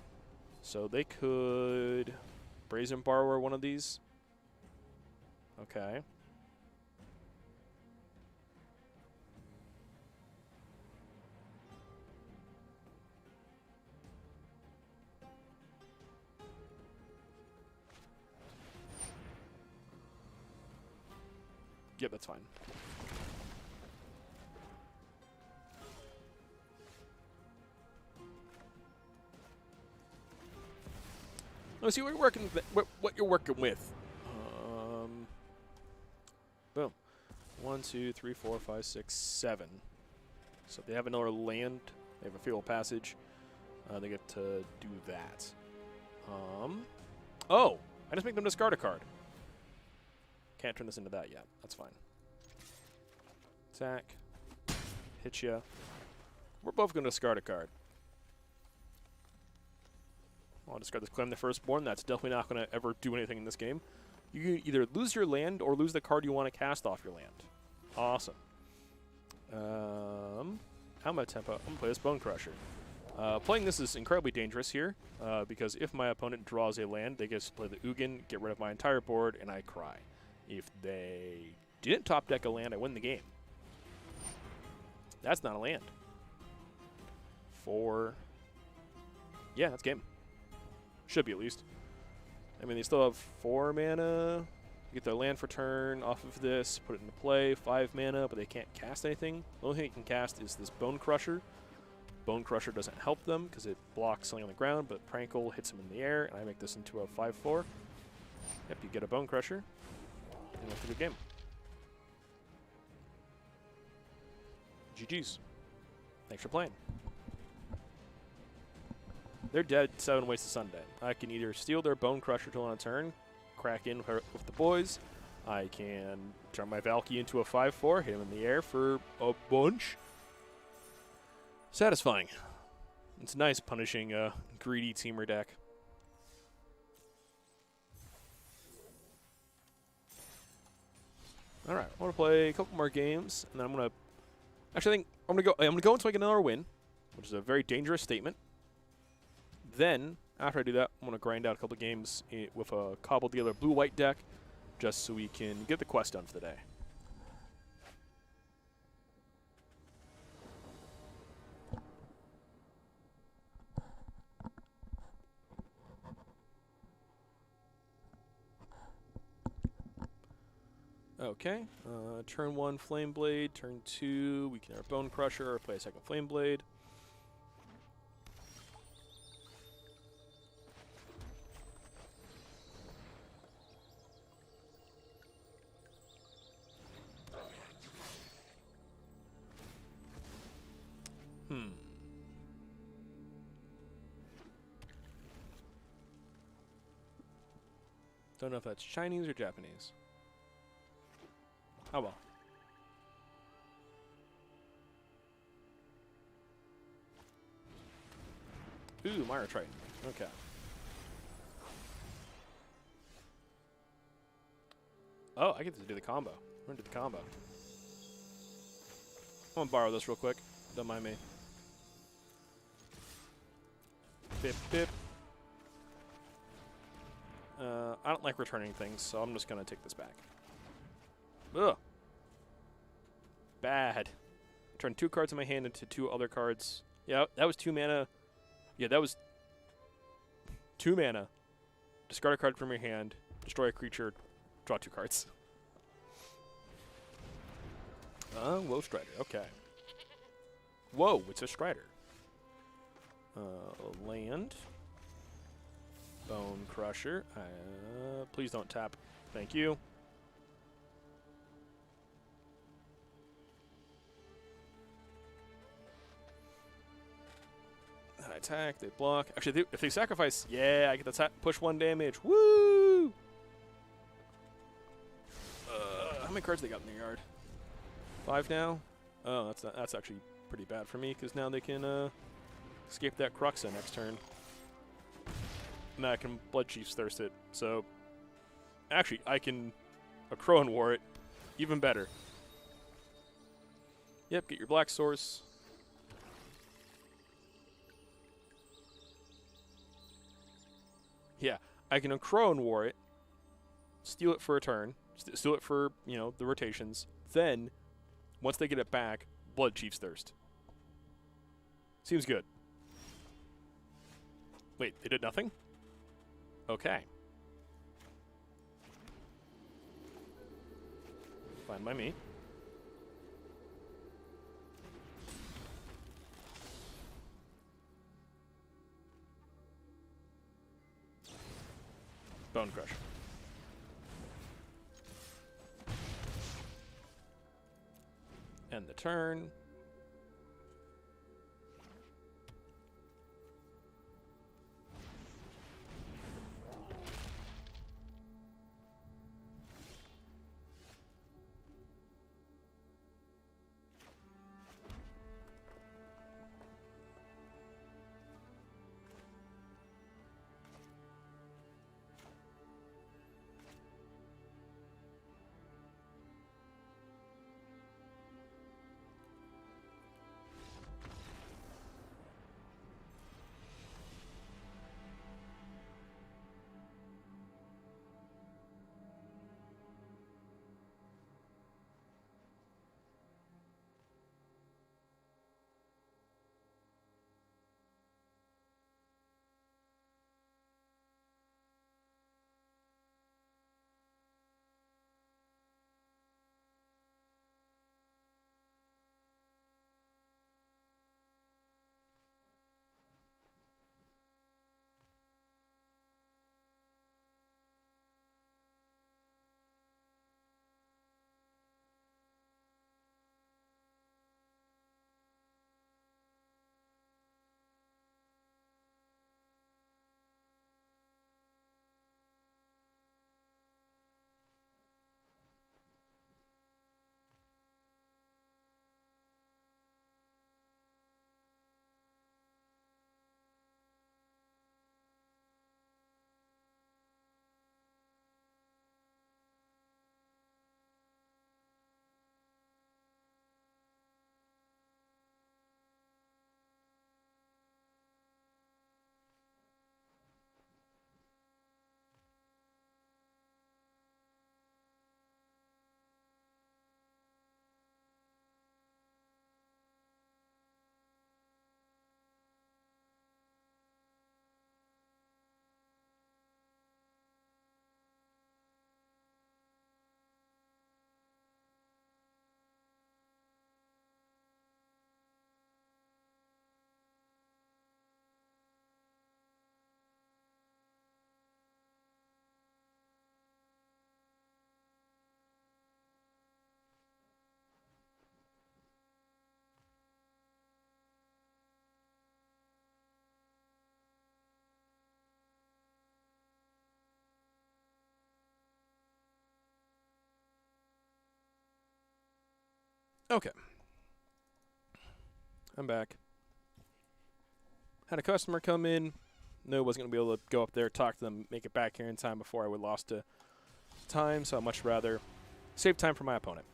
So they could Brazen Borrower one of these. Okay. Yep, that's fine. Let's see what you're working with. What you're working with. Boom. 1, 2, 3, 4, 5, 6, 7. So if they have another land, they have a Feral Passage. They get to do that. Oh, I just make them discard a card. Can't turn this into that yet. That's fine. Attack. Hit ya. We're both going to discard a card. I'll discard this Clem the Firstborn. That's definitely not going to ever do anything in this game. You can either lose your land or lose the card you want to cast off your land. Awesome. Helmet Tempo. I'm going to play this Bone Crusher. Playing this is incredibly dangerous here, because if my opponent draws a land, they get to play the Ugin, get rid of my entire board, and I cry. If they didn't top deck a land, I win the game. That's not a land. 4. Yeah, that's game. Should be, at least. I mean, they still have 4 mana. Get their land for turn off of this, put it into play. 5 mana, but they can't cast anything. The only thing they can cast is this Bone Crusher. Bone Crusher doesn't help them because it blocks something on the ground, but Prankle hits them in the air, and I make this into a 5/4. Yep, you get a Bone Crusher. And that's a good game. GG's. Thanks for playing. They're dead 7 ways to Sunday. I can either steal their Bone Crusher till on a turn, crack in with the boys. I can turn my Valky into a 5/4, hit him in the air for a bunch. Satisfying. It's nice punishing a greedy teamer deck. All right, I want to play a couple more games, and then I'm gonna. Actually, I think I'm gonna go until I get another win, which is a very dangerous statement. Then, after I do that, I'm gonna grind out a couple games with a Cobble Dealer blue-white deck, just so we can get the quest done for the day. Okay, turn 1 Flame Blade, turn 2 we can have Bone Crusher or play a second Flame Blade. Don't know if that's Chinese or Japanese. Oh well. Ooh, Myra Triton. Okay. Oh, I get to do the combo. We're going to do the combo. I'm going to borrow this real quick. Don't mind me. Bip, bip. I don't like returning things, so I'm just going to take this back. Ugh. Bad. Turn 2 cards in my hand into 2 other cards. Yeah, that was 2 mana. Yeah, that was 2 mana. Discard a card from your hand. Destroy a creature. Draw 2 cards. Whoa, Strider. Okay. Whoa, it's a Strider. Land. Bone Crusher. Please don't tap. Thank you. I attack, they block. Actually, if they sacrifice, yeah, I get to push 1 damage. Woo! How many cards they got in their yard? 5 now? Oh, that's actually pretty bad for me, because now they can escape that Cruxa next turn. And I can Bloodchief's Thirst it. So, actually, I can a Crone War it. Even better. Yep, get your black source. Yeah, I can Crone War it, steal it for a turn, steal it for, you know, the rotations. Then, once they get it back, Bloodchief's Thirst. Seems good. Wait, they did nothing? Okay. Fine by me. Bone Crush. End the turn. Okay. I'm back. Had a customer come in. No, wasn't going to be able to go up there, talk to them, make it back here in time before I would lost to time, so I'd much rather save time for my opponent.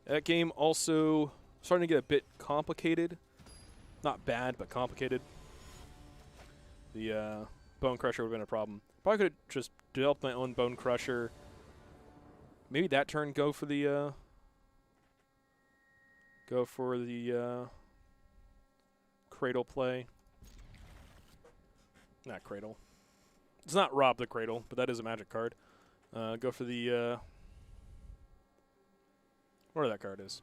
That game also starting to get a bit complicated. Not bad, but complicated. The Bone Crusher would have been a problem. Probably could have just developed my own Bone Crusher. Maybe that turn go for the Cradle play. Not Cradle. It's not Rob the Cradle, but that is a Magic card. Go for the whatever that card is.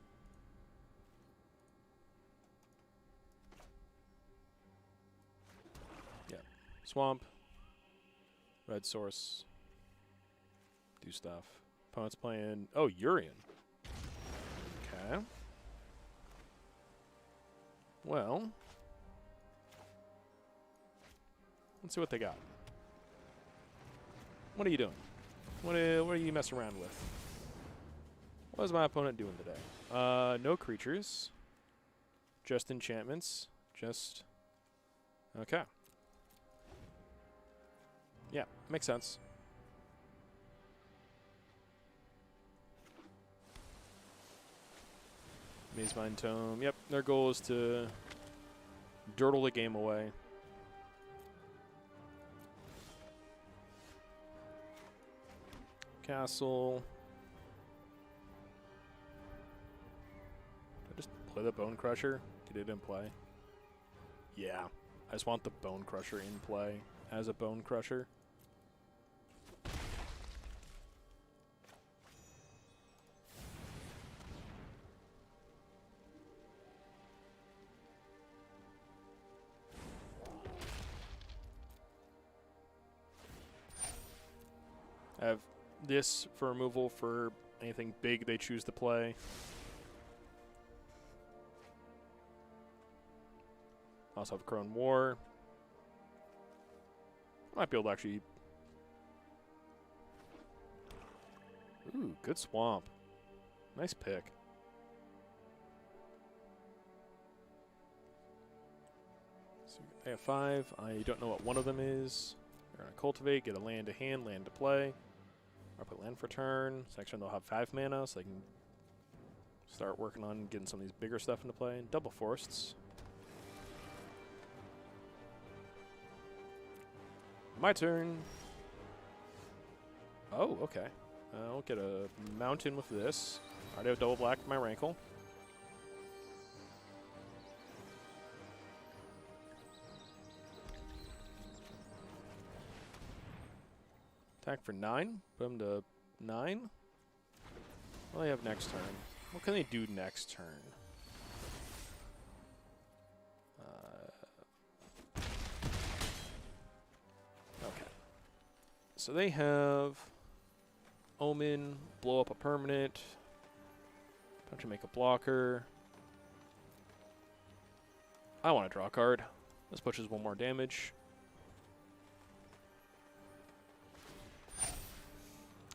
Yeah. Swamp. Red Source. Do stuff. Opponent's playing... Oh, Urian. Okay. Well. Let's see what they got. What are you doing? What are you messing around with? What is my opponent doing today? No creatures. Just enchantments. Just... Okay. Yeah, makes sense. Mazemind Tome. Yep, their goal is to dirtle the game away. Castle. I just play the Bone Crusher? Get it in play? Yeah. I just want the Bone Crusher in play as a Bone Crusher. I have this for removal for anything big they choose to play. Also have Crone War. Might be able to actually... Ooh, good Swamp. Nice pick. So I have 5. I don't know what one of them is. They're going to Cultivate, get a land to hand, land to play. I'll put land for turn. Section they'll have 5 mana, so they can start working on getting some of these bigger stuff into play. Double Forests. My turn. Oh, okay. I'll get a mountain with this. I already have double black for my Rankle. Attack for 9. Put them to 9. What do they have next turn? What can they do next turn? Okay. So they have Omen, blow up a permanent, to make a blocker. I want to draw a card. This pushes 1 more damage.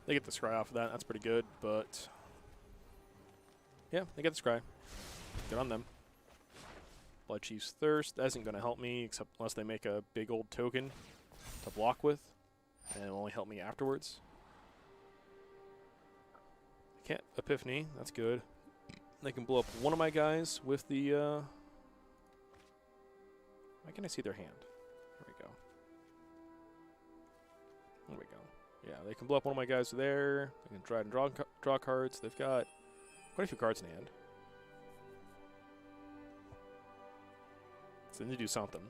They get the scry off of that. That's pretty good, but yeah, they get the scry. Good on them. Blood Chief's Thirst. That isn't going to help me, except unless they make a big old token to block with, and it will only help me afterwards. Can't Epiphany. That's good. They can blow up one of my guys with the... Why can't I see their hand? There we go. There we go. Yeah, they can blow up one of my guys there. They can try and draw cards. They've got quite a few cards in hand. So they need to do something.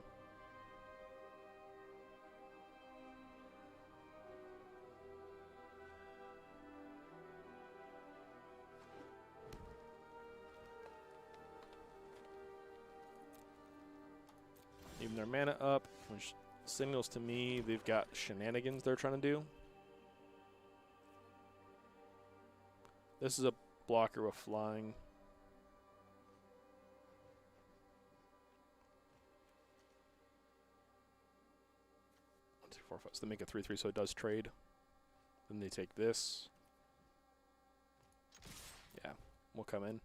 Even their mana up, which signals to me they've got shenanigans they're trying to do. This is a blocker with flying. 1, 2, 4, 5. So they make a 3/3, so it does trade. Then they take this. Yeah, we'll come in.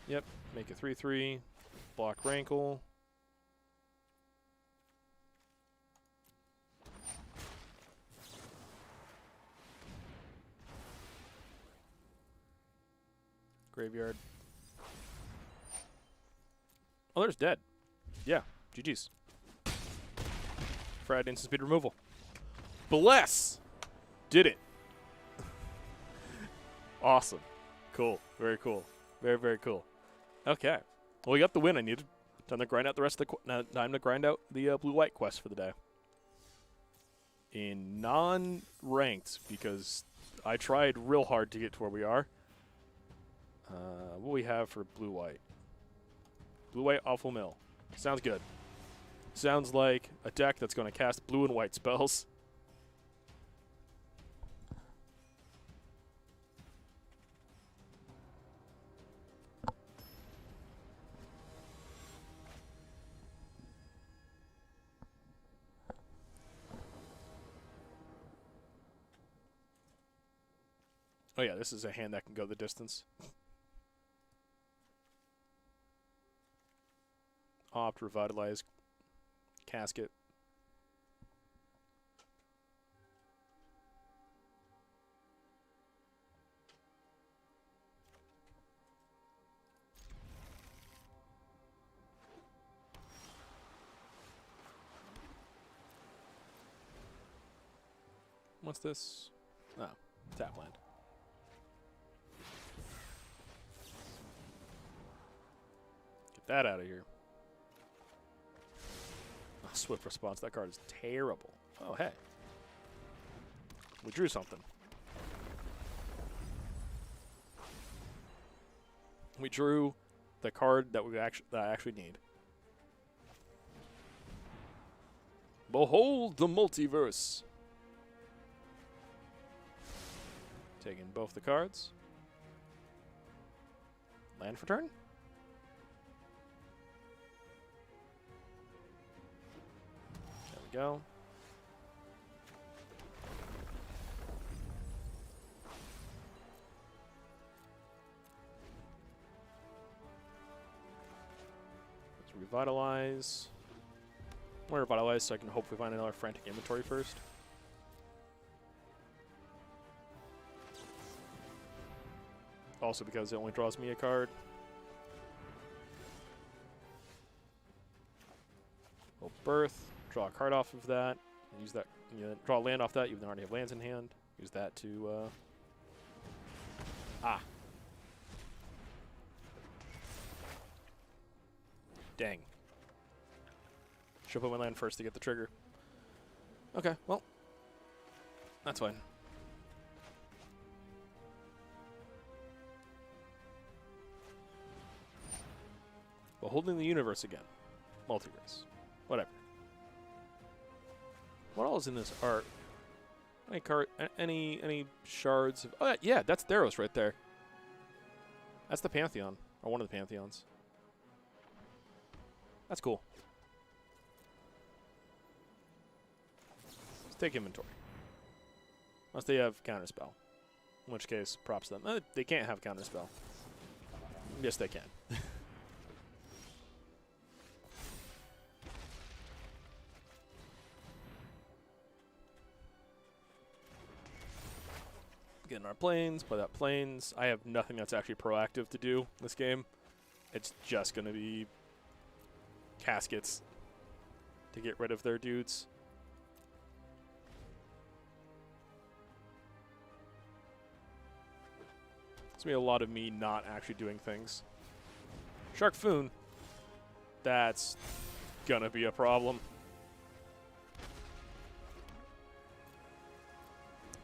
Yep, make a 3/3, block Rankle. graveyard. Oh, there's dead. Yeah, GG's. Fried instant speed removal. Bless! Did it. Awesome. Cool. Very cool. Very, very cool. Okay. Well, we got the win I needed. Time to grind out the rest of the time to grind out the blue-white quest for the day. In non-ranked, because I tried real hard to get to where we are. What do we have for blue-white? Blue-white Awful Mill. Sounds good. Sounds like a deck that's going to cast blue and white spells. Oh yeah, this is a hand that can go the distance. Opt, Revitalize, Casket. What's this? Oh, tap land. Get that out of here. Oh, swift response. That card is terrible. Oh, hey. We drew something. We drew the card that I actually need. Behold the multiverse. Taking both the cards. Land for turn. There we go. Let's revitalize. I'm gonna revitalize so I can hopefully find another frantic inventory first. Also because it only draws me a card. Well, Birth, draw a card off of that. Use that, draw a land off that, even though I already have lands in hand. Use that to, Dang. Should put my land first to get the trigger. Okay, well, that's fine. Beholding the universe again. Multiverse. Whatever. What all is in this art? Any card? Any shards? Oh yeah, that's Theros right there. That's the Pantheon, or one of the Pantheons. That's cool. Let's take inventory. Unless they have counterspell. In which case, props to them. They can't have counterspell. Yes, they can. Getting our planes, play that planes. I have nothing that's actually proactive to do this game. It's just going to be caskets to get rid of their dudes. It's going to be a lot of me not actually doing things. Shark Foon. That's going to be a problem.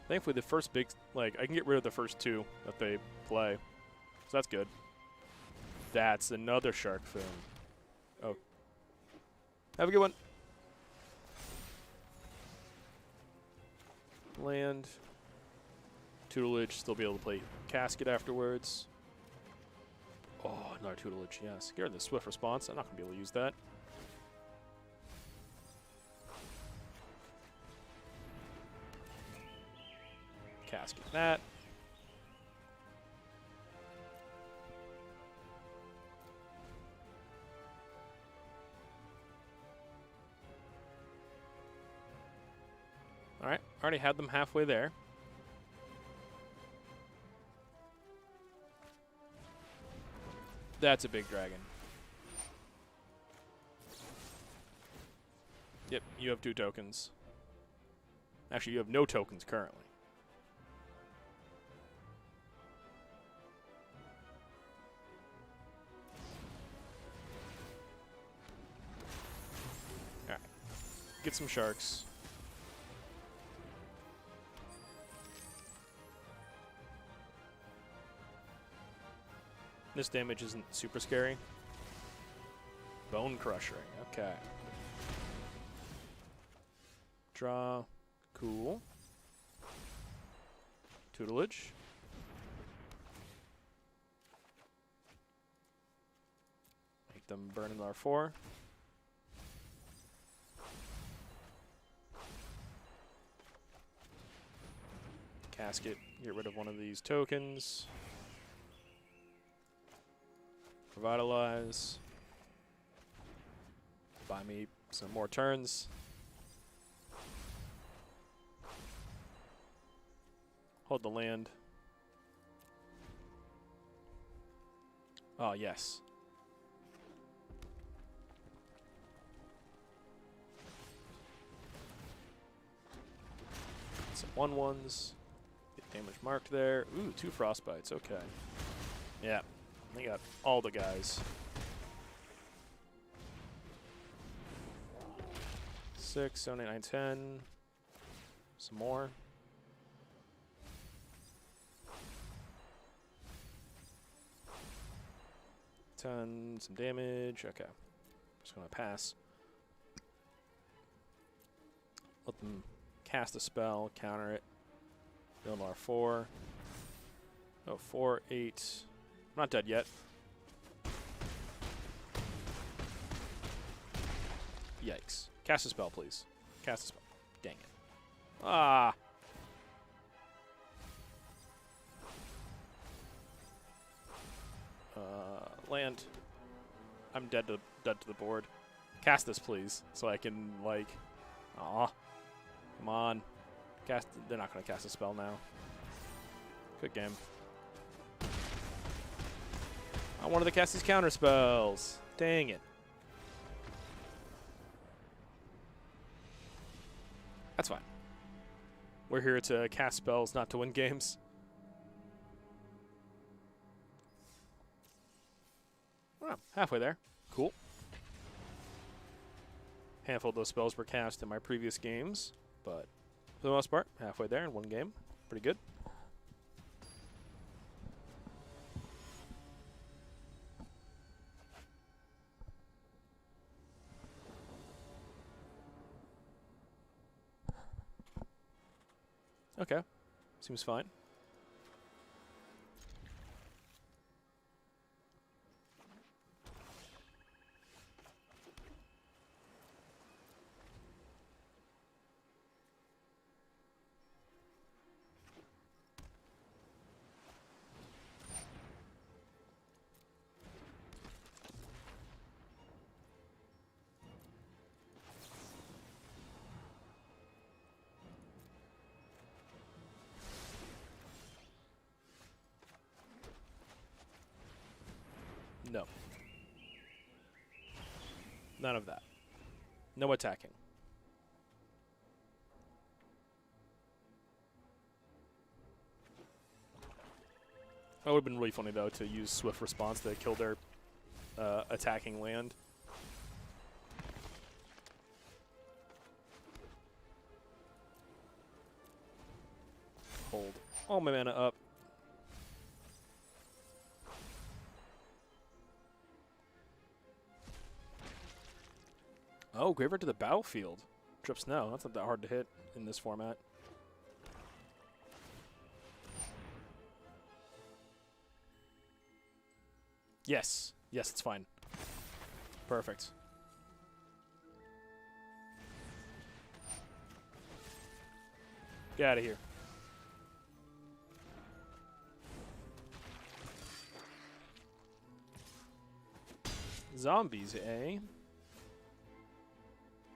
Thankfully, the first big, I can get rid of the first two that they play. So that's good. That's another Shark Fin. Oh. Have a good one. Land. Tutelage, still be able to play Casket afterwards. Oh, another Tutelage, yes. Get rid of the Swift Response. I'm not going to be able to use that. Casket that. Alright, already had them halfway there. That's a big dragon. Yep, you have 2 tokens. Actually, you have no tokens currently. Alright. Get some sharks. This damage isn't super scary. Bone crushing. Okay. Draw. Cool. Tutelage. Make them burn in R4. Casket. Get rid of one of these tokens. Revitalize. Buy me some more turns. Hold the land. Oh, yes. Some 1/1s. Get damage marked there. Ooh, 2 frostbites. Okay. Yeah. They got all the guys. 6, 7, 8, 9, 10. Some more. 10, some damage. Okay. Just going to pass. Let them cast a spell, counter it. Build R4. Oh, 4, 8. I'm not dead yet. Yikes. Cast a spell, please. Cast a spell. Dang it. Ah. Land. I'm dead to the board. Cast this, please, so I can, like... Aw. Come on. Cast. They're not going to cast a spell now. Good game. I wanted to cast these counter spells. Dang it. That's fine. We're here to cast spells, not to win games. Oh, halfway there. Cool. Handful of those spells were cast in my previous games, but for the most part, halfway there in one game. Pretty good. Okay. Seems fine. No. None of that. No attacking. That would have been really funny, though, to use Swift Response to kill their attacking land. Hold all my mana up. Oh, Graveyard to the battlefield. Drip Snow. That's not that hard to hit in this format. Yes. Yes, it's fine. Perfect. Get out of here. Zombies, eh?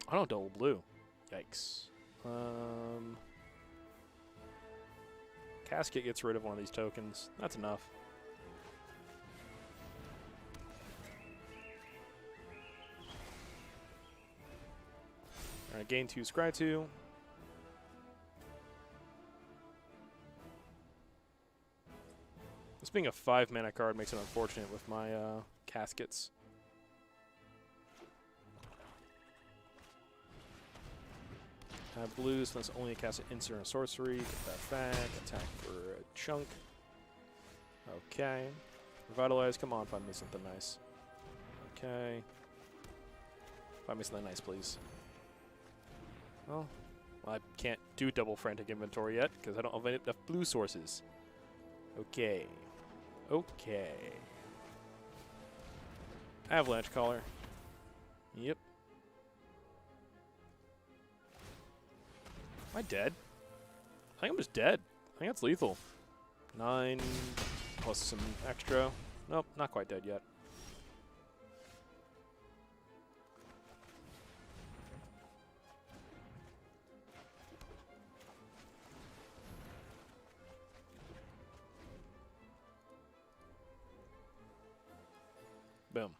I don't double blue. Yikes. Casket gets rid of one of these tokens. That's enough. Alright, gain 2, scry 2. This being a 5-mana card makes it unfortunate with my caskets. Have blues, so that's only a cast an instant or a sorcery. Get that back. Attack for a chunk. Okay. Revitalize. Come on, find me something nice. Okay. Find me something nice, please. Well, I can't do double frantic inventory yet because I don't have enough blue sources. Okay. Okay. Avalanche Caller. Yep. Am I dead? I think I'm just dead. I think that's lethal. 9 plus some extra. Nope, not quite dead yet. Boom.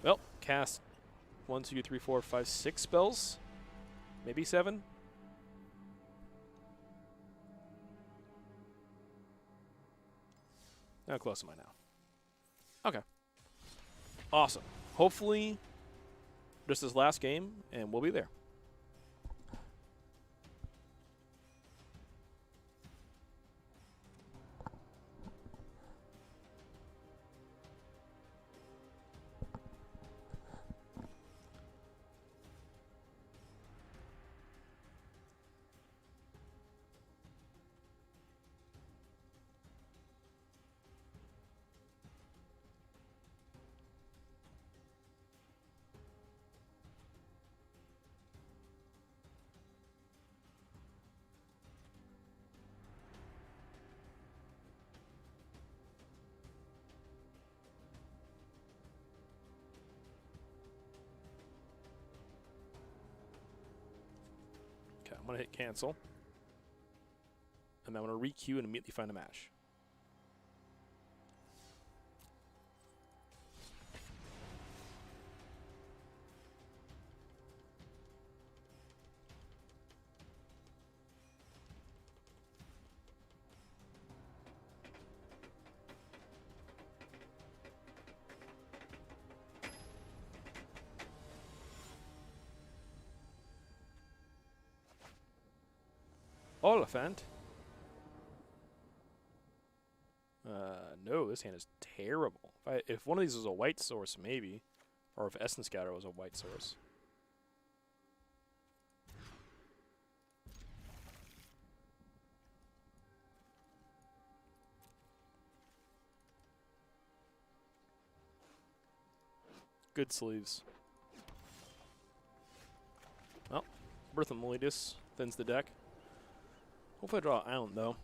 Well, cast 1, 2, 3, 4, 5, 6 spells. Maybe 7. How close am I now? Okay. Awesome. Hopefully, just this last game, and we'll be there. I'm going to hit cancel. And then I'm going to re-queue and immediately find a mash. Oliphant? No, this hand is terrible. If one of these was a white source, maybe. Or if Essence Scatter was a white source. Good sleeves. Well, Birth of Melodius thins the deck. Hopefully I draw an island, though.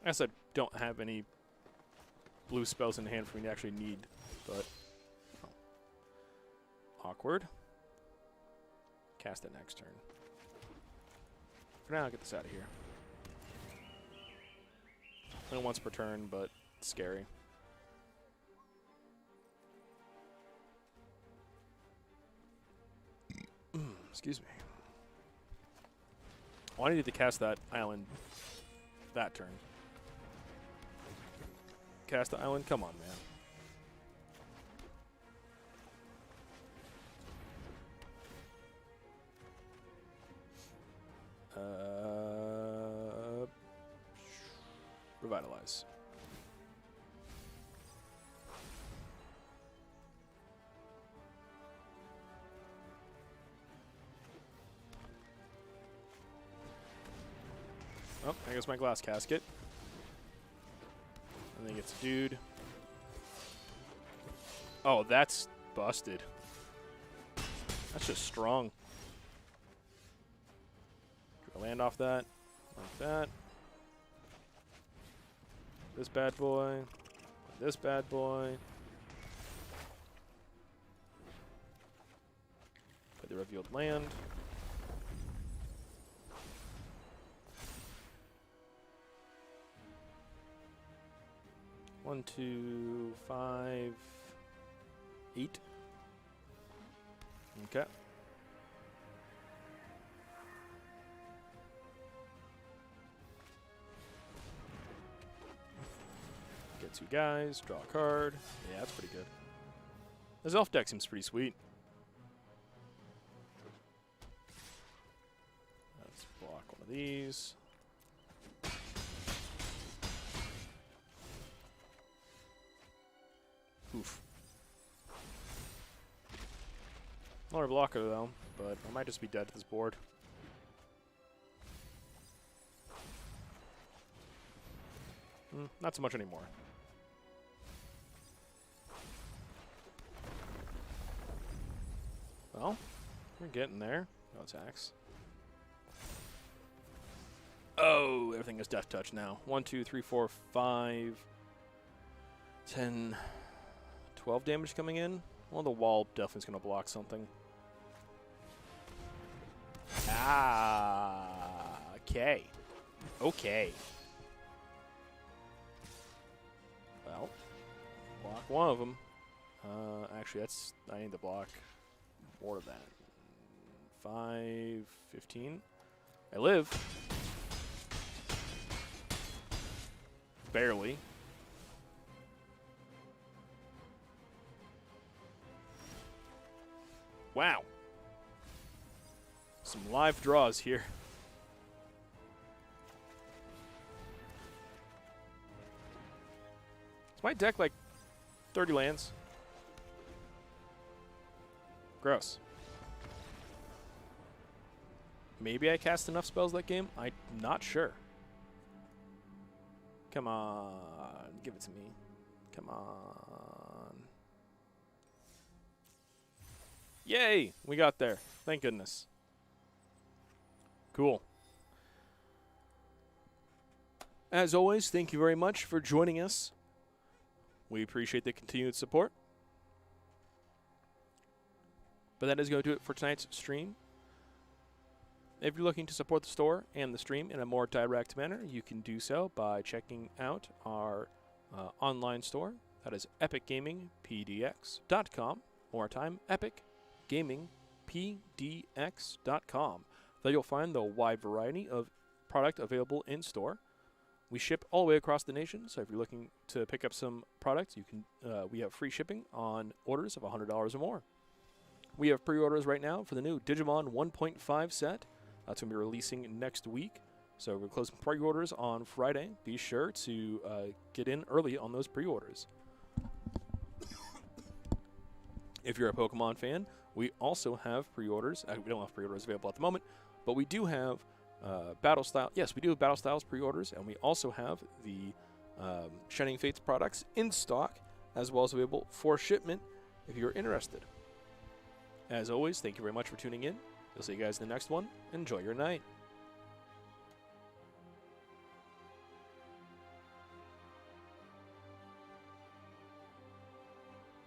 I guess I don't have any blue spells in hand for me to actually need, but... Oh. Awkward. Cast it next turn. For now, I'll get this out of here. Only once per turn, but it's scary. Excuse me. Oh, I needed to cast that island that turn. Cast the island? Come on, man. Revitalize. Oh, there goes my glass casket. And then gets a dude. Oh, that's busted. That's just strong. Do I land off that? Like that. This bad boy. This bad boy. Play the revealed land. One, 2, 5, 8. Okay. 2 guys, draw a card. Yeah, that's pretty good. This elf deck seems pretty sweet. Let's block one of these. Oof. Another blocker though, but I might just be dead to this board. Not so much anymore. Well, we're getting there. No attacks. Oh, everything is death touch now. 1, 2, 3, 4, 5, 10, 12 damage coming in. Well, the wall definitely is going to block something. Ah, okay. Okay. Well, block one of them. Actually, I need to block more of that. 5, 15. I live. Barely. Wow. Some live draws here. Is my deck like 30 lands? Gross. Maybe I cast enough spells that game? I'm not sure. Come on. Give it to me. Come on. Yay! We got there. Thank goodness. Cool. As always, thank you very much for joining us. We appreciate the continued support. But that is going to do it for tonight's stream. If you're looking to support the store and the stream in a more direct manner, you can do so by checking out our online store. That is epicgamingpdx.com. More time, epicgamingpdx.com. There you'll find the wide variety of product available in store. We ship all the way across the nation, so if you're looking to pick up some products, you can. We have free shipping on orders of $100 or more. We have pre-orders right now for the new Digimon 1.5 set. That's going to be releasing next week. So we're closing pre-orders on Friday. Be sure to get in early on those pre-orders. If you're a Pokemon fan, we also have pre-orders. We don't have pre-orders available at the moment, but we do have Battle Style. Yes, we do have Battle Styles pre-orders, and we also have the Shining Fates products in stock, as well as available for shipment if you're interested. As always, thank you very much for tuning in. We'll see you guys in the next one. Enjoy your night.